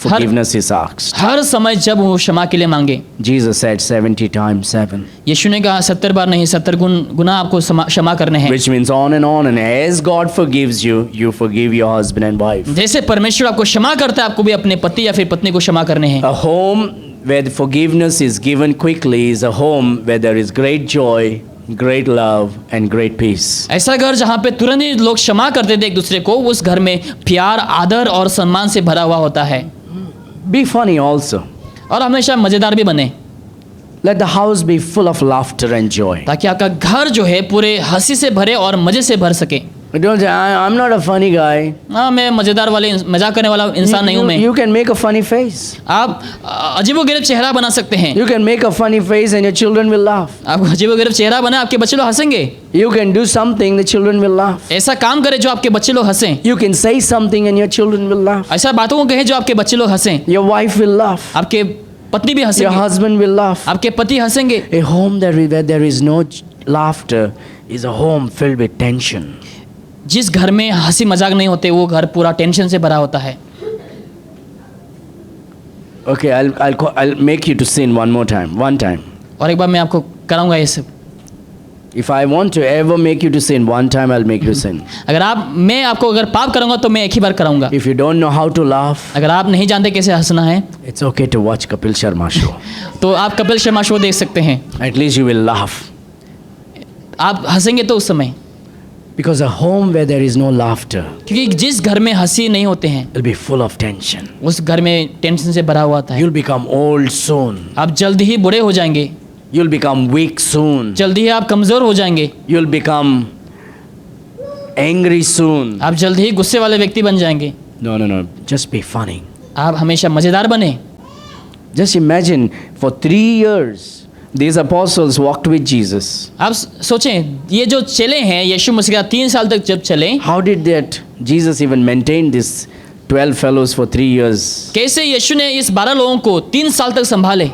forgiveness is asked. हर समय जब वो क्षमा के लिए मांगे। Jesus said 70 times 7, यीशु ने कहा 70 बार नहीं, 70 गुना आपको क्षमा करने हैं। which means on. And as God forgives you, you forgive your husband and wife. जैसे परमेश्वर आपको क्षमा करता है, आपको भी अपने पति या फिर पत्नी को क्षमा करने हैं। A home where the forgiveness is given quickly is a home where there is great joy, great love and great peace. ऐसा घर जहाँ पे तुरंत ही लोग क्षमा करते थे एक दूसरे को, उस घर में प्यार, आदर और सम्मान से भरा हुआ होता है। Be funny also. और हमेशा मजेदार भी बने, Let the house be full of laughter and joy. ताकि आपका घर जो है पूरे हंसी से भरे और मजे से भर सके। Don't say, I'm not a funny guy. हाँ, मैं मजेदार वाले मजाक करने वाला इंसान नहीं हूँ मैं। You can make a funny face. आप अजीबोगरीब चेहरा बना सकते हैं। You can make a funny face and your children will laugh. आप अजीबोगरीब चेहरा बना, आपके बच्चे लोग हंसेंगे। You can do something, the children will laugh. ऐसा काम करें जो आपके बच्चे लोग हंसें। You can say something and your children will laugh. ऐसा बातों को कहें जो आपके बच्चे लोग हंसें। Your wife will laugh. आपके पत्नी भी Your हंसेंगे, husband will laugh. आपके पति हंसेंगे। A home where there is no laughter is a home filled with tension. जिस घर में हंसी मजाक नहीं होते, वो घर पूरा टेंशन से भरा होता है। Okay, I'll make you to sin one time. और एक बार मैं आपको कराऊंगा ये सब। If I want to ever make you to sin one time, I'll make you sin. मैं आपको अगर पाप करूंगा तो मैं एक ही बार कराऊंगा। If you don't know how to laugh, अगर आप नहीं जानते कैसे हंसना है, it's okay to watch Kapil Sharma show. तो आप कपिल शर्मा शो देख सकते हैं। At least you will laugh. आप हंसेंगे तो उस समय, Because a home where there is no laughter क्योंकि जिस घर में हंसी नहीं होते हैं, will be full of tension. उस घर में टेंशन से भरा हुआ होता है। You'll become old soon. आप जल्दी ही बूढ़े हो जाएंगे, You'll become weak soon. जल्दी ही आप कमजोर हो जाएंगे, You'll become angry soon. आप जल्दी ही गुस्से वाले व्यक्ति बन जाएंगे। No. Just be funny. आप हमेशा मजेदार बने। Just imagine for 3 years these apostles walked with Jesus. आप सोचें, ये जो चले हैं यीशु मसीह का 3 साल तक जब चले, How did that Jesus even maintain this 12 fellows for 3 years? कैसे यीशु ने इस 12 लोगों को 3 साल तक संभाले।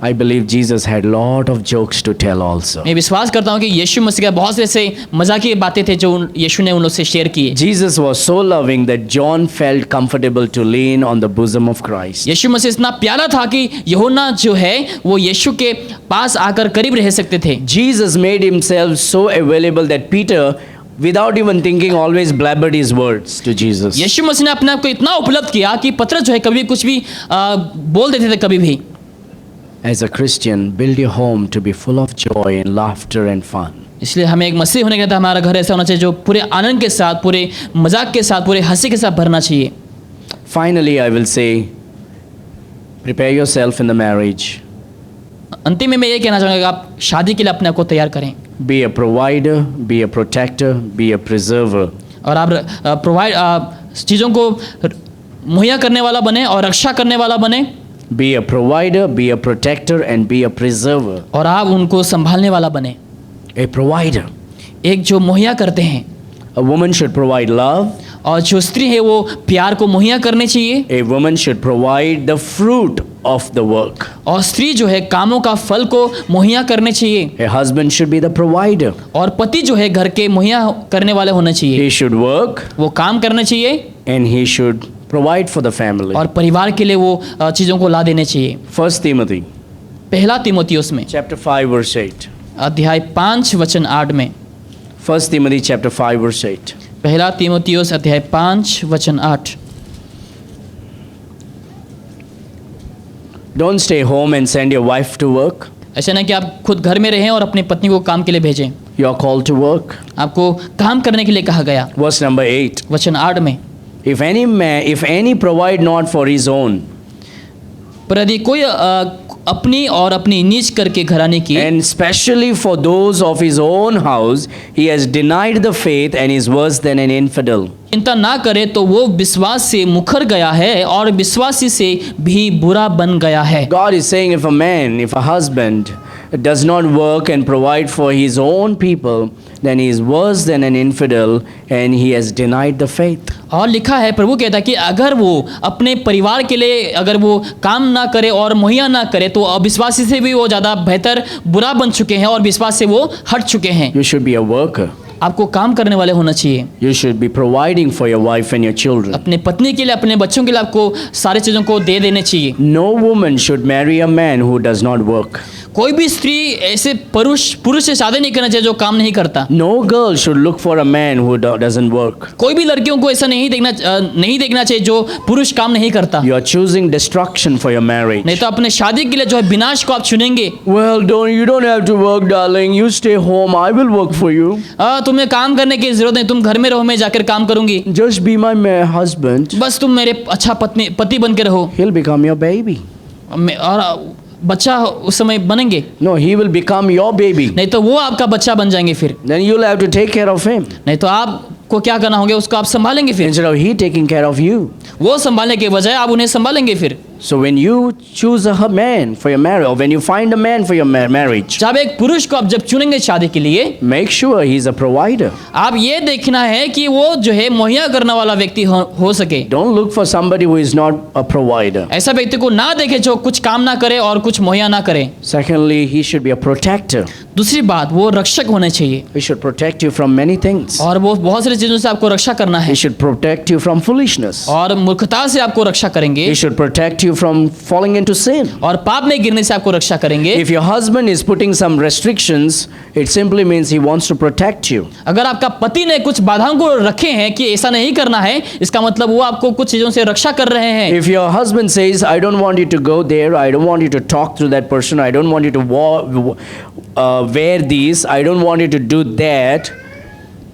I believe Jesus had lot of jokes to tell also. मैं विश्वास करता हूँ कि यीशु मसीह का बहुत से ऐसे मजाकी बातें थे जो यीशु ने उन लोग से शेयर किए। Jesus was so loving that John felt comfortable to lean on the bosom of Christ. यीशु मसीह इतना प्यारा था कि यूहन्ना जो है वो यीशु के पास आकर करीब रह सकते थे। Jesus made himself so available that Peter, without even thinking, always blabbered his words to Jesus. यीशु मसीह ने अपने आप को इतना उपलब्ध किया कि पतरस जो है कभी कुछ भी बोल देते थे कभी भी। As a Christian, build your home to be full of joy and laughter and fun. इसलिए हमें एक मसीह होने के नाते हमारा घर ऐसा होना चाहिए जो पूरे आनंद के साथ, पूरे मजाक के साथ, पूरे हंसी के साथ भरना चाहिए। Finally, I will say, prepare yourself in the marriage. अंतिम में मैं ये कहना चाहूँगा कि आप शादी के लिए अपने आप को तैयार करें Be a provider, be a protector, be a preserver. और आप चीज़ों को मुहैया करने वाला बने और रक्षा करने वाला बने। Be a provider, be a protector, and be a preserver. और आप उनको संभालने वाला बने। A provider. एक जो मुहैया करते हैं, A woman should provide love. और जो स्त्री है वो प्यार को मुहैया करने चाहिए। A woman should provide the fruit of the work. और स्त्री जो है कामों का फल को मुहैया करने चाहिए। A husband should be the provider. और पति जो है घर के मुहैया करने वाले होने चाहिए। He should work वो काम करने चाहिए and he should provide for the family. और परिवार के लिए वो चीज़ों को ला देने चाहिए। 1 Timothy पहला तीमुथियुस में chapter 5 verse 8. अध्याय 5 वचन 8 में, 1 Timothy chapter 5 verse 8. पहला तीमुथियुस अध्याय 5 वचन 8। Don't stay home and send your wife to work. ऐसा नहीं कि आप खुद घर में रहें और अपनी पत्नी को काम के लिए भेजें। You are called to work. आपको काम करने के लिए कहा गया। Verse number 8. वचन 8 में, If any provide not for his own, पर यदि कोई अपनी और अपनी नीच करके घराने की, And especially for those of his own house, he has denied the faith and is worse than an infidel. चिंता ना करे तो वो विश्वास से मुखर गया है और विश्वासी से भी बुरा बन गया है। God is saying if a husband does not work and provide for his own people, then he is worse than an infidel and he has denied the faith. और लिखा है, प्रभु कहता है कि अगर वो अपने परिवार के लिए अगर वो काम ना करे और मुहैया ना करे तो अविश्वासी से भी वो ज़्यादा बेहतर बुरा बन चुके हैं और विश्वास से वो हट चुके हैं। You should be a worker. आपको काम करने वाले होना चाहिए। You should be providing for your wife and your children. अपने पत्नी के लिए, अपने बच्चों के लिए आपको सारी चीज़ों को दे देने चाहिए। No woman should marry a man who does not work. कोई भी स्त्री ऐसे पुरुष से शादी नहीं करना चाहिए जो काम नहीं करता। No girl should look for a man who doesn't work. कोई भी लड़कियों को ऐसा नहीं देखना चाहिए जो पुरुष काम नहीं करता। You are choosing destruction for your marriage. नहीं तो अपने शादी के लिए जो है विनाश को आप चुनेंगे। Well, you don't have to work, darling. You stay home. I will work for you. तुम्हें काम करने की जरूरत नहीं, तुम घर में रहो, मैं जाकर काम करूंगी। Just be my husband. बस तुम मेरे अच्छा पति बन के रहो। He'll become your baby. और बच्चा उस समय बनेंगे। No, he will become your baby. नहीं तो वो आपका बच्चा बन जाएंगे फिर। Then you'll have to take care of him. नहीं तो आपको क्या करना होगा, उसको आप संभालेंगे फिर। Instead of he taking care of you. वो संभालने के बजाय आप उन्हें संभालेंगे फिर। So when you choose a man for your marriage, or when you find a man for your marriage, जब एक पुरुष को आप जब चुनेंगे शादी के लिए, make sure he is a provider. आप ये देखना है कि वो जो है मुहैया करने वाला व्यक्ति हो सके। Don't look for somebody who is not a provider. ऐसा व्यक्ति को ना देखे जो कुछ काम ना करे और कुछ मुहैया ना करे। Secondly, he should be a protector. दूसरी बात, वो रक्षक होने चाहिए। He should protect you from many things. और वो बहुत सारी चीजों से आपको रक्षा करना है। He should protect you from foolishness. और मूर्खता से आपको रक्षा करेंगे। He should protect you from falling into sin. और पाप में गिरने से आपको रक्षा करेंगे। If your husband is putting some restrictions, it simply means he wants to protect you. अगर आपका पति ने कुछ बाधाओं को रखे हैं कि ऐसा नहीं करना है, इसका मतलब वो आपको कुछ चीजों से रक्षा कर रहे हैं। If your husband says, I don't want you to go there, I don't want you to talk to that person, I don't want you to wear these, I don't want you to do that,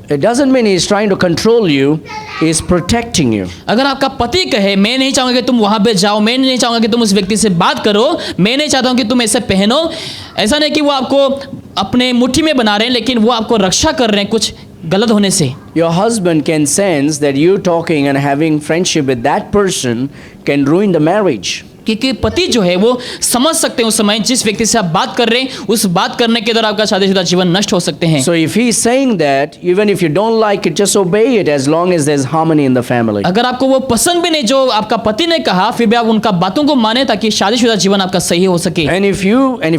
it doesn't mean he's trying to control you, he's protecting you. अगर आपका पति कहे मैं नहीं चाहूंगा कि तुम वहां पे जाओ, मैं नहीं चाहूंगा कि तुम उस व्यक्ति से बात करो, मैं नहीं चाहता हूं कि तुम ऐसे पहनो, ऐसा नहीं कि वो आपको अपने मुट्ठी में बना रहे हैं, लेकिन वो आपको रक्षा कर रहे हैं कुछ गलत होने से। Your husband can sense that you talking and having friendship with that person can ruin the marriage. क्योंकि पति जो है वो समझ सकते हैं उस समय जिस व्यक्ति से आप बात कर रहे हैं, उस बात करने के दौरान आपका शादीशुदा जीवन नष्ट हो सकते हैं। So if he's saying that, even if you don't like it, just obey it as long as there's harmony in the family. अगर आपको वो पसंद भी नहीं जो आपका पति ने कहा, फिर भी आप उनका बातों को माने ताकि शादीशुदा जीवन आपका सही हो सके। And if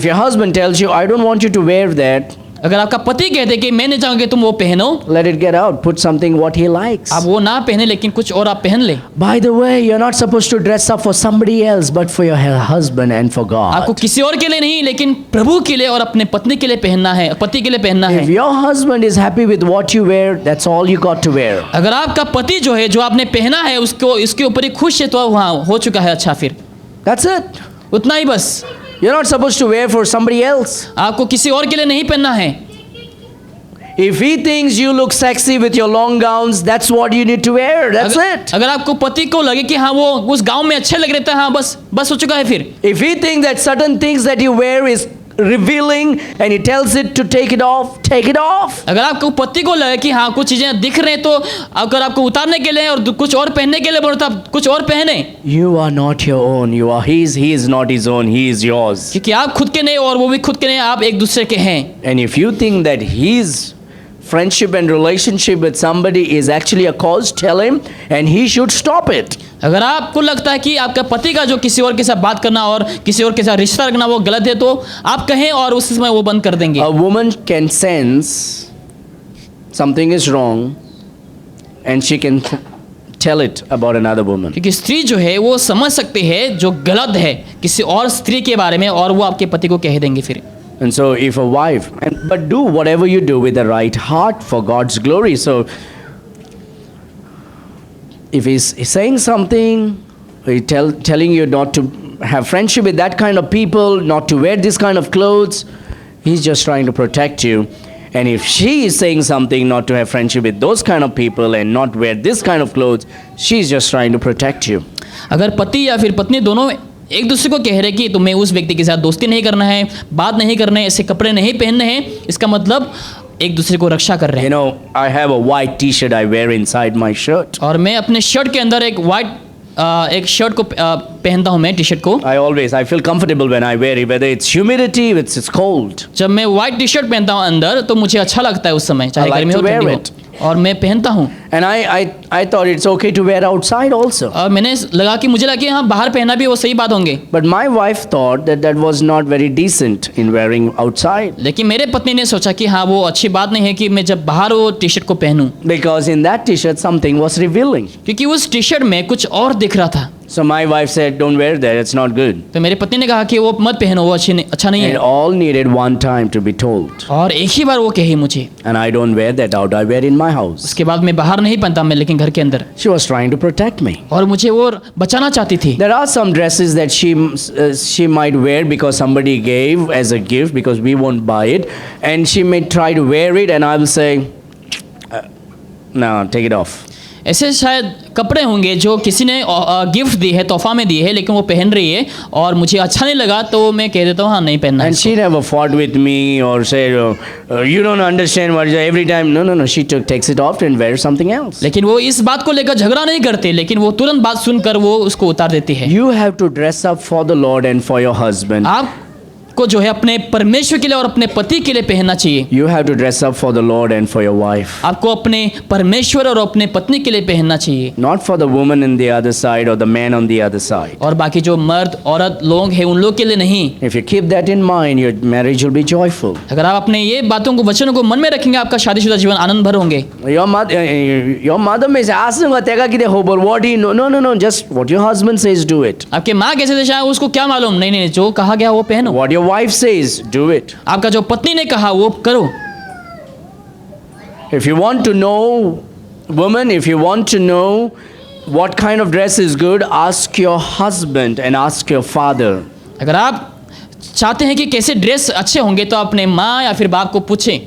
your husband tells you, I don't want you to wear that, अगर आपका पति कहते कि मैं नहीं चाहूंगा कि तुम वो पहनो, let it get out. Put something what he likes. आप वो ना पहने लेकिन कुछ और आप पहन ले। By the way, you're not supposed to dress up for somebody else, but for your husband and for आपको God. किसी और के लिए नहीं, लेकिन प्रभु के लिए और अपने पत्नी के लिए पहनना है, पति के लिए पहनना If है। your husband is happy with what you wear, that's all you got to wear. अगर आपका पति जो है जो आपने पहना है उसको इसके ऊपर ही खुश है तो वहाँ हो चुका है अच्छा, फिर That's it. उतना ही बस। You're not supposed to wear for somebody else. आपको किसी और के लिए नहीं पहनना है। If he thinks you look sexy with your long gowns, that's what you need to wear. That's it. अगर आपको पति को लगे कि हाँ वो उस गांव में अच्छे लग रहे थे, हाँ बस हो चुका है फिर। If he thinks that certain things that you wear is revealing and he tells it to take it off, take it off. अगर आपको पति को लगे कि हाँ कुछ चीजें दिख रहे हैं तो अगर आपको उतारने के लिए और कुछ और पहनने के लिए बोलो तो आप कुछ और पहने। You are not your own. He is not his own. He is yours. क्योंकि आप खुद के नहीं और वो भी खुद के नहीं, आप एक दूसरे के हैं। And if you think that his friendship and relationship with somebody is actually a cause, tell him and he should stop it. अगर आपको लगता है कि आपका पति का जो किसी और के साथ बात करना और किसी और के साथ रिश्ता रखना वो गलत है तो आप कहें और उस समय वो बंद कर देंगे। A woman can sense something is wrong and she can tell it about another woman. क्योंकि स्त्री जो है वो समझ सकती है जो गलत है किसी और स्त्री के बारे में और वो आपके पति को कह देंगे फिर। And so if a wife, but do whatever you do with the right heart for God's glory. So if he's saying something, telling you not to have friendship with that kind of people, not to wear this kind of clothes, he's just trying to protect you. And if she is saying something not to have friendship with those kind of people and not wear this kind of clothes, she's just trying to protect you. अगर पति या फिर पत्नी दोनों एक दूसरे को कह रहे कि तुम्हें उस व्यक्ति के साथ दोस्ती नहीं करना है, बात नहीं करना है, ऐसे कपड़े नहीं पहनने हैं, इसका मतलब एक दूसरे को रक्षा कर रहे You हैं। know, I have a white t-shirt I wear inside my shirt. और मैं अपने शर्ट के अंदर एक शर्ट को पहनता हूँ, मैं टी शर्ट को। I feel comfortable when I wear it, whether it's humidity, it's cold. जब मैं व्हाइट टी शर्ट पहनता हूँ अंदर, तो मुझे अच्छा लगता है उस समय, चाहे I like गर्मी हो to wear ठंडी हो, it. और मैं पहनता हूँ। And I thought it's okay to wear outside also. और मुझे लगा कि हाँ, बाहर पहनना भी वो सही बात होंगे। But my wife thought that was not very decent in wearing outside. लेकिन मेरे पत्नी ने सोचा कि हाँ, वो अच्छी बात नहीं है कि मैं जब बाहर वो टी शर्ट को पहनूं, Because in that t-shirt something was revealing. क्योंकि उस टी शर्ट में कुछ और दिख रहा था। So my wife said, don't wear that, it's not good. तो मेरी पत्नी ने कहा कि वो मत पहनो, वो अच्छा नहीं And है। all needed one time to be told. और एक ही बार वो कही मुझे। And I don't wear that out, I wear in my house. उसके बाद मैं बाहर नहीं पहनता, मैं लेकिन घर के अंदर। She was trying to protect me. और मुझे वो बचाना चाहती थी। There are some dresses that she might wear because somebody gave as a gift because we won't buy it, and she may try to wear it and I will say, no, take it off. ऐसे शायद कपड़े होंगे जो किसी ने गिफ्ट दी है, तोहफा में दी है, लेकिन वो पहन रही है और मुझे अच्छा नहीं लगा, तो मैं कह देता हूँ हाँ, नहीं पहनना है And इसको। she never fought with me or said, you don't understand what every time. No. She takes it off and wears something else. लेकिन वो इस बात को लेकर झगड़ा नहीं करते, लेकिन वो तुरंत बात सुनकर वो उसको उतार देती है। You have to dress up for the Lord and for your husband. आपको जो है अपने परमेश्वर के लिए और अपने पति के लिए पहनना चाहिए। You have to dress up for the Lord and for your wife. आपको अपने परमेश्वर और अपने पत्नी के लिए पहनना चाहिए, Not for the woman on the other side or the man on the other side. और बाकी जो मर्द औरत लोग हैं उन लोग के लिए नहीं। If you keep that in mind, your marriage will be joyful. अगर आप अपने ये बातों को, वचनों को मन में रखेंगे, आपका शादीशुदा जीवन आनंद भर होंगे। Your mother may say, ask him what he no. Just what your husband says, do it. आपके माँ कैसे दिशा है उसको क्या मालूम? नहीं, जो कहा गया वो पहनो। What your wife says, do it. आपका जो पत्नी ने कहा वो करो। If you want to know, woman, if you want to know what kind of dress is good, ask your husband and ask your father. अगर आप चाहते हैं कि कैसे ड्रेस अच्छे होंगे, तो अपने माँ या फिर बाप को पूछें।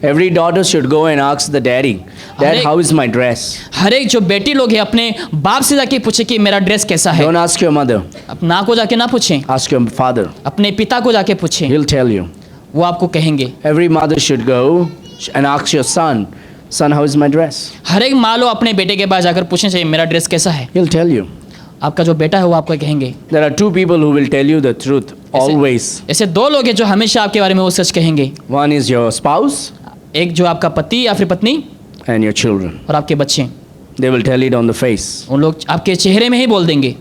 Every daughter should go and ask the daddy, Dad, how is my dress? हर एक जो बेटी लोग हैं अपने बाप से जाके पूछे कि मेरा ड्रेस कैसा है। Don't ask your mother, अपना को जाके ना पूछें, ask your father. अपने पिता को जाके पूछें, He'll tell you. वो आपको कहेंगे। Every mother should go and ask your son, how is my dress? हर एक माँ लोग अपने बेटे के पास जाकर पूछना चाहिए मेरा ड्रेस कैसा है। He'll tell you. आपका जो बेटा है वो आपको कहेंगे। There are two people who will tell you the truth always. ऐसे दो लोग हैं जो हमेशा आपके बारे में वो सच कहेंगे। One is your spouse एक जो आपका पति या फिर पत्नी, and your children. और आपके बच्चे। They will tell it on the face उन लोग आपके चेहरे में ही बोल देंगे,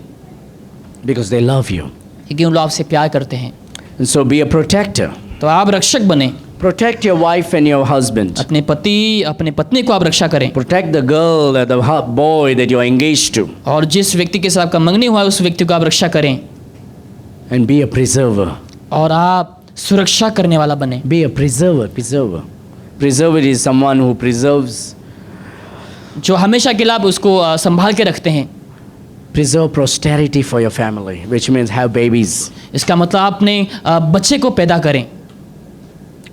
because they love you. क्योंकि उन लोग आपसे प्यार करते हैं। And so be a protector. तो आप रक्षक बने। Protect your wife and your husband. अपने पति अपने पत्नी को आप रक्षा करें, Protect the girl or the boy that you are engaged to. और जिस व्यक्ति के साथ आपका मंगनी हुआ है उस व्यक्ति को आप रक्षा करें, And be a preserver. और आप सुरक्षा करने वाला बने। Be a preserver. Preserver is someone who preserves. जो हमेशा के लिए आप उसको संभाल के रखते हैं। Preserve posterity for your family, which means have babies. इसका मतलब आप अपने बच्चे को पैदा करें।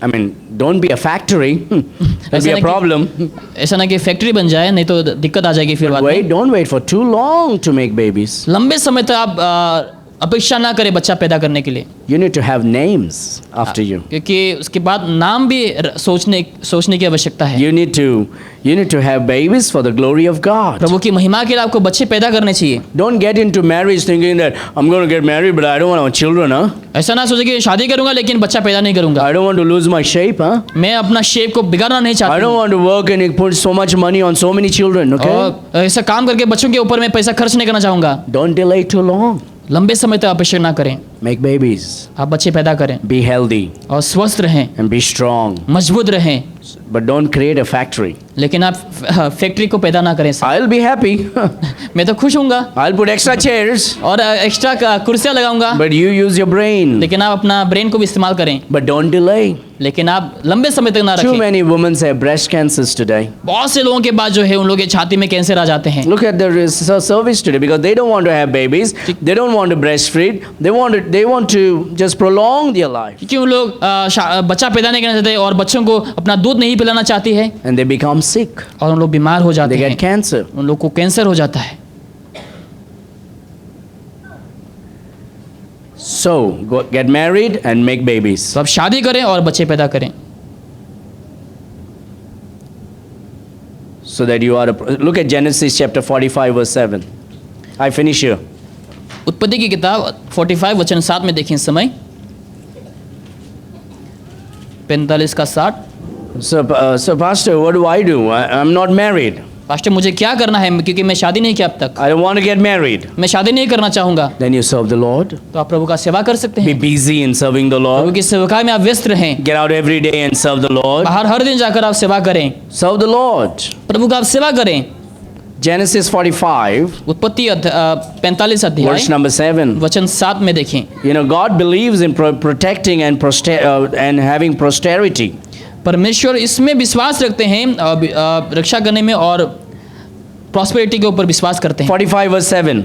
I mean, don't be a factory. That'll be a problem. ऐसा ना कि फैक्ट्री बन जाए, नहीं तो दिक्कत आ जाएगी फिर बाद में। Don't wait for too long to make babies. लंबे समय तक आप अपेक्षा ना करें बच्चा पैदा करने के लिए, You need to have names after you. क्योंकि उसके बाद नाम भी सोचने की आवश्यकता है। You need to have babies for the glory of God. प्रभु की महिमा के लिए आपको बच्चे पैदा करने चाहिए। Don't get into marriage thinking that I'm going to get married but I don't want children, huh? ऐसा ना सोचे कि शादी करूंगा लेकिन बच्चा पैदा नहीं करूंगा। I don't want to lose my shape, huh? मैं अपना शेप को बिगाड़ना नहीं I चाहता don't want to work and put so much money on so many children, okay? और ऐसा काम करके बच्चों के ऊपर मैं पैसा खर्च नहीं करना चाहूंगा। Don't delay too long. लंबे समय तक अपेक्षा ना करें, Make babies. आप बच्चे पैदा करें Be healthy और स्वस्थ रहें, and be strong. मजबूत रहें, But don't create a factory. लेकिन आप फैक्ट्री को पैदा ना करें। I'll be happy. मैं तो खुश होऊंगा I'll put extra chairs. और एक्स्ट्रा कुर्सियाँ लगाऊंगा, But you use your brain. लेकिन आप अपना ब्रेन को भी इस्तेमाल करें, But don't delay. लेकिन आप लंबे समय तक ना Too रखें। many women have breast cancers today. बहुत से लोगों के बाद जो है उन लोगों के छाती में कैंसर आ जाते हैं। Look at the service today because they don't want to have babies. They don't want to breastfeed. They want to just prolong their life. क्योंकि उन लोग बच्चा पैदा नहीं करना चाहते और बच्चों को अपना दूध नहीं पिलाना चाहती है, And they become sick. और उन लोग बीमार हो जाते They हैं, get cancer. उन लोग को कैंसर हो जाता है। So, get married and make babies. तो आप शादी करें और बच्चे पैदा करें, So that you are look at Genesis chapter 45 verse 7. I finish here. उत्पत्ति की किताब 45 वचन 7 में देखें इस समय 45 का 60। So pastor, what do I do? I'm not married. Pastor मुझे क्या करना है, क्योंकि मैं शादी नहीं किया अब तक, I don't want to get married. मैं शादी नहीं करना चाहूँगा। Then you serve the Lord. तो आप प्रभु का सेवा कर सकते Be हैं, busy in serving the Prabhu Lord. की सेवकाई में आप व्यस्त रहें, Get out every day and serve the Lord. बाहर हर दिन जाकर आप सेवा करें, Serve the Lord. प्रभु का आप सेवा करें। Genesis 45 उत्पत्ति 45 अध्याय verse number 7. वचन 7 में देखें। You know, God believes in protecting and having posterity. परमेश्वर इसमें विश्वास रखते हैं, रक्षा करने में और प्रॉस्पेरिटी के ऊपर विश्वास करते हैं। 45 verse 7.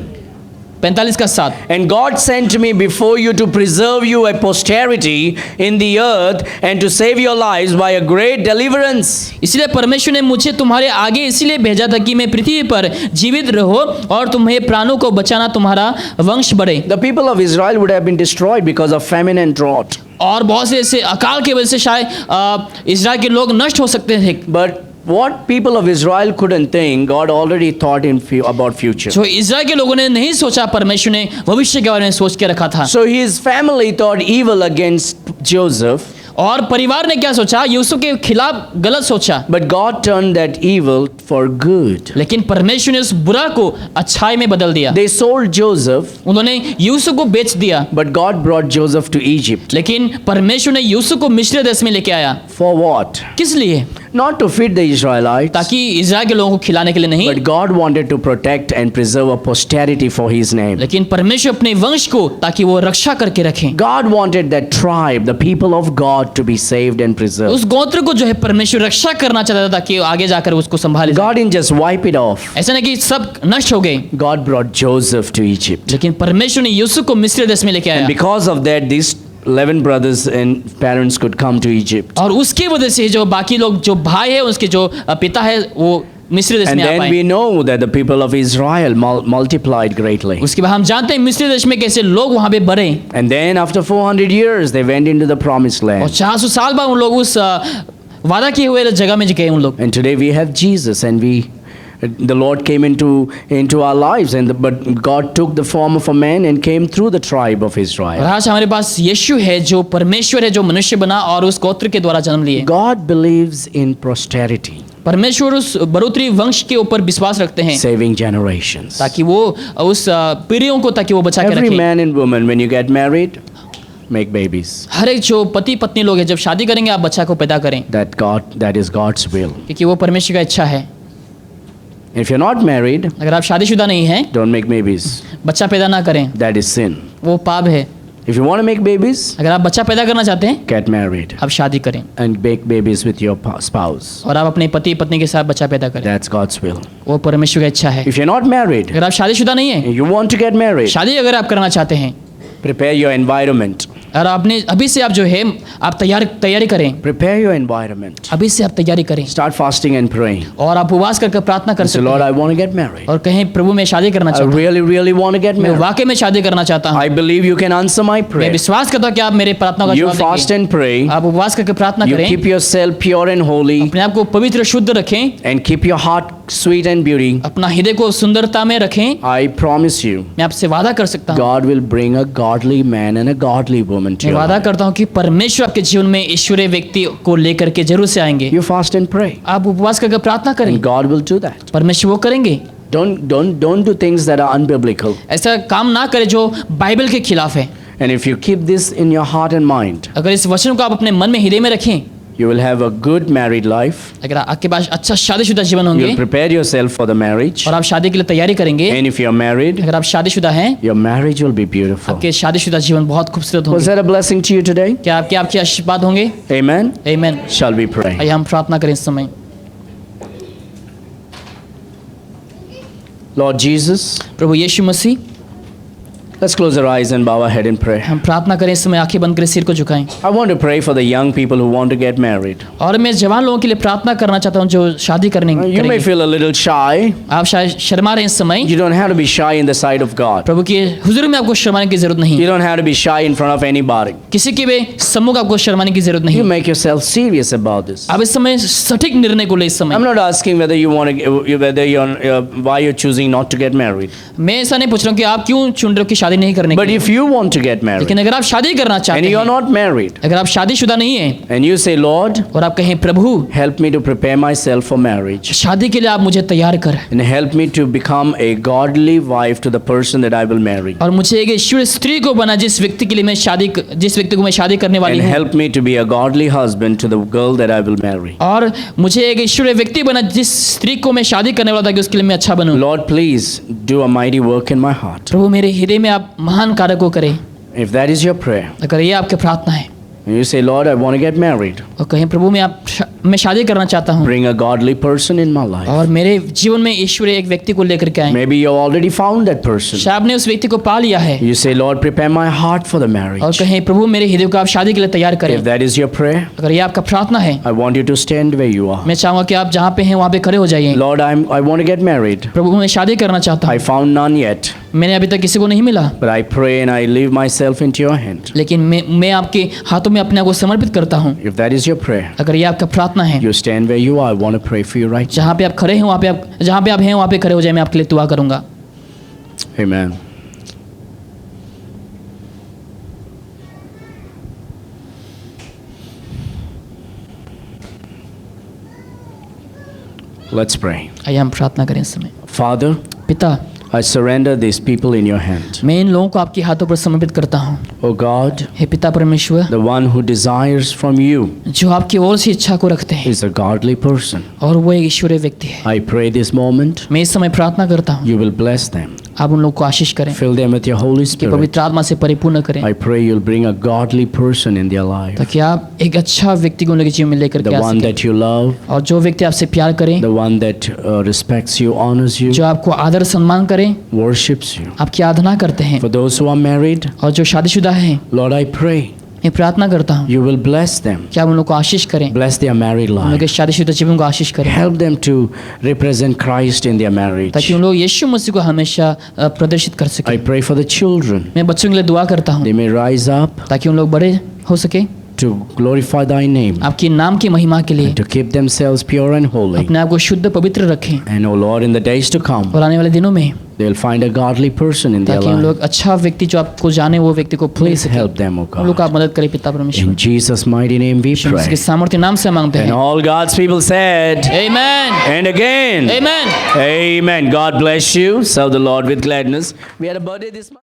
45 का 7। And God sent me before you to preserve you a posterity in the earth and to save your lives by a great deliverance. इसलिए परमेश्वर ने मुझे तुम्हारे आगे इसलिए भेजा था कि मैं पृथ्वी पर जीवित रहो और तुम्हें प्राणों को बचाना, तुम्हारा वंश बढ़े। The people of Israel would have been destroyed because of famine and drought. और बहुत से ऐसे अकाल की वजह से शायद इजराइल के लोग नष्ट हो सकते थे। But what people of Israel couldn't think, God already thought about future. जो इजराइल के लोगों ने नहीं सोचा, परमेश्वर ने भविष्य के बारे में सोच के रखा था। So his family thought evil against Joseph. और परिवार ने क्या सोचा, यूसुफ के खिलाफ गलत सोचा, But God turned that evil for good. लेकिन परमेश्वर ने उस बुरा को अच्छाई में बदल दिया। They sold Joseph, उन्होंने यूसुफ को बेच दिया, but God brought Joseph to Egypt. लेकिन परमेश्वर ने यूसुफ को मिस्र देश में लेके आया। For what? किस लिए? Not to feed the Israelites, ताकि इजराइल के लोगों को खिलाने के लिए नहीं, but God wanted to protect and preserve a posterity for his name. लेकिन परमेश्वर अपने वंश को ताकि वो रक्षा करके रखें। God wanted that tribe, the people of God, to be saved and preserved. उस गोत्र को जो है परमेश्वर रक्षा करना चाहता था ताकि आगे जाकर उसको संभाले। God didn't just wipe it off. ऐसा नहीं कि सब नष्ट हो गए, God brought Joseph to Egypt. लेकिन परमेश्वर ने यूसुफ को मिस्र देश में लेके आया। And because of that, these 11 brothers and parents could come to Egypt. और उसकी वजह से जो बाकी लोग, जो भाई है उसके जो पिता है, वो मिस्र देश And में आ then पाए। we know that the people of Israel multiplied greatly. उसके बाद हम जानते हैं मिस्र देश में कैसे लोग वहाँ पे बढ़े, And then after 400 years, they went into the promised और land. 400 साल बाद उन लोग उस वादा किए हुए जगह में गए उन लोग। And today we have Jesus, and the Lord came into our lives, but God took the form of a man and came through the tribe of और Israel. आज हमारे पास यीशु है जो परमेश्वर है, जो मनुष्य बना और उस गोत्र के द्वारा जन्म लिए। God believes in posterity, परमेश्वर उस बढ़ोतरी वंश के ऊपर विश्वास रखते हैं saving generations. ताकि वो उस पीढ़ियों को ताकि वो बचा के Every रखे। man and woman, when you get married, make babies. हर एक जो पति पत्नी लोग हैं, जब शादी करेंगे आप बच्चा को पैदा करें, That is God's will. क्योंकि वो परमेश्वर का इच्छा है। If you're not married, अगर आप शादीशुदा नहीं हैं, don't make babies. बच्चा पैदा ना करें, That is sin. वो पाप है। If you want to make babies, अगर आप बच्चा पैदा करना चाहते हैं, get married आप शादी करें and make babies with your spouse. और आप अपने पति पत्नी के साथ बच्चा पैदा करें, That's God's will. वो परमेश्वर का इच्छा है। If you're not married, अगर आप शादीशुदा नहीं हैं, you want to get married, शादी अगर आप करना चाहते हैं, prepare your environment. और आपने अभी से आप जो है आप तैयारी करें, Prepare your environment. अभी से आप तैयारी करें Start fasting and praying. और आप उपवास करके प्रार्थना कर Say, सकते Lord, हैं I want to get married. और कहें प्रभु मैं शादी करना I चाहता हूँ, really, really want to get मैं married. वाकई में शादी करना चाहता हूँ। I believe you can answer my मैं prayer. विश्वास करता हूँ कि आप मेरे प्रार्थना का You जवाब fast देंगे। and pray. आप उपवास करके प्रार्थना You करें, keep yourself pure and holy, अपने आप को पवित्र शुद्ध रखें, and keep your heart sweet and beauty. अपना हृदय को सुंदरता में रखें। I promise you, मैं आपसे वादा कर सकता हूँ, God will bring a godly man and a godly woman to मैं your वादा life. करता हूँ कि परमेश्वर आपके जीवन में ईश्वरीय व्यक्ति को लेकर के जरूर से आएंगे। You fast and pray, आप उपवास करके प्रार्थना करें, and God will do that. परमेश्वर वो करेंगे। Don't do things that are unbiblical. ऐसा काम ना करें जो बाइबल के खिलाफ है। And if you keep this in your heart and mind, अगर इस वचन को आप अपने मन में हृदय में रखें, you will have a good married life. अगर आपके पास अच्छा शादीशुदा जीवन होंगे You'll prepare yourself for the marriage. और आप शादी के लिए तैयारी करेंगे, And if you're married, अगर आप शादीशुदा हैं, your marriage will be beautiful. आपके शादीशुदा जीवन बहुत खूबसूरत Was होंगे। that a blessing to you today? क्या आपके आशीर्वाद होंगे? Amen. आमीन। Shall we pray? आइए हम प्रार्थना करें इस समय। Lord Jesus, Prabhu Yeshu Masih, Let's close our eyes and bow our head in prayer. हम प्रार्थना करें इस समय, आंखें बंद करें, सिर को झुकाएं। I want to pray for the young people who want to get married. और मैं जवान लोगों के लिए प्रार्थना करना चाहता हूँ जो शादी करने You may करेंगे। feel a little shy. आप शायद शर्मा रहे हैं इस समय। You don't have to be shy in the sight of God. प्रभु के हुजूर में आपको शर्माने की जरूरत नहीं। You don't have to be shy in front of anybody. किसी के भी सम्मुख आपको शर्माने की जरूरत You नहीं। make yourself serious about this. आप इस समय सटीक निर्णय को ले इस समय। I'm not asking whether you want to, whether you're, why you're choosing not to get married. मैं ऐसा नहीं पूछ रहा हूँ कि आप क्यों चुन रहे हो कि शादी नहीं करने But की। if you want to get married लेकिन अगर आप शादी करना and चाहते you're हैं, not married अगर आप शादीशुदा नहीं है and you say, Lord, और आप कहें प्रभु help me to prepare myself for marriage शादी के लिए आप मुझे तैयार कर, and help me to become a godly wife to the person that I will marry और मुझे एक ईश्वरीय स्त्री को बना जिस व्यक्ति के लिए मैं जिस व्यक्ति को मैं शादी करने वाली and हूँ, help me to be a godly husband to the girl that I will marry. और मुझे एक ईश्वरीय व्यक्ति बना जिस स्त्री को मैं शादी करने वाला था कि उसके लिए मैं अच्छा बनूं। Lord, please do a mighty work in my heart. प्रभु मेरे हृदय में आप महान कार्य को करें। If that is your prayer, अगर ये आपकी प्रार्थना है and you say, Lord, I want to get married, और कहें प्रभु मैं शादी करना चाहता हूँ bring a godly person in my life. और मेरे जीवन में ईश्वरीय एक व्यक्ति को लेकर के आए। Maybe you already found that person. शायद आपने उस व्यक्ति को पा लिया है You say, Lord, prepare my heart for the और marriage. कहें प्रभु मेरे हृदय को आप शादी के लिए तैयार करें। If that is your prayer, अगर ये आपका प्रार्थना है, I want you to stand where you are. मैं चाहूँगा कि आप जहाँ पे हैं वहाँ पे खड़े हो जाइए। Lord, I want to get married. प्रभु मैं शादी करना चाहता I हूँ, found none yet, मैंने अभी तक किसी को नहीं मिला, but I pray and I leave myself into your hand. लेकिन मैं आपके हाथों में अपने आप को समर्पित करता हूँ। If that is your prayer, अगर ये आपका प्रार्थना है, you stand where you are. I want to pray for you right now. जहाँ पे आप खड़े हैं वहाँ पे आप जहाँ पे आप हैं वहाँ पे खड़े हो जाए, मैं आपके लिए दुआ करूँगा। Amen. Let's pray. आइए हम प्रार्थना करें इस समय। Father, पिता, I surrender these people in your hand. मैं इन लोगों को आपके हाथों पर समर्पित करता हूँ। Oh God, हे पिता परमेश्वर, the one who desires from you जो आपकी ओर से इच्छा को रखते हैं is a godly person. और वो एक ईश्वरीय व्यक्ति है, I pray this moment मैं इस समय प्रार्थना करता हूँ you will bless them. आप उन लोगों को आशीष करें, Fill them with your Holy कि Spirit. पवित्र आत्मा से परिपूर्ण करें, I pray you'll bring a godly person in their life. ताकि आप एक अच्छा व्यक्ति को उनके जीवन में लेकर The के आ one सकें, that you love, और जो व्यक्ति आपसे प्यार करे, the one that respects you, honors you, जो आपको आदर सम्मान करे, worships you. आपकी आराधना करते हैं, For those who are married, और जो शादीशुदा हैं, Lord, I pray मैं प्रार्थना करता हूँ you will bless them. कि आप उन लोगों को आशीष करें, Bless their married उन लोगों life. के शादीशुदा जीवन को आशीष करें, Help them to represent Christ in their marriage. ताकि उन लोग यीशु मसीह को हमेशा प्रदर्शित कर सके। I pray for the children. मैं बच्चों के लिए दुआ करता हूँ They may rise up ताकि उन लोग बड़े हो सके, to glorify thy name, आपके नाम की महिमा के लिए to keep themselves pure and holy. अपने आप को शुद्ध पवित्र रखें, And oh Lord, in the days to come, और आने वाले दिनों में they'll find a godly person in their ताकि उन life. लोग अच्छा व्यक्ति जो आपको जाने वो व्यक्ति को ले Please सके। help them, oh उन लोग को आप God. मदद करें पिता परमेश्वर, In Jesus' mighty name we यीशु मसीह के pray. सामर्थ्य नाम से मांगते And हैं। all God's people said, आमीन, and again, आमीन। Amen. God bless you. Serve the Lord with gladness. We had a birthday this month.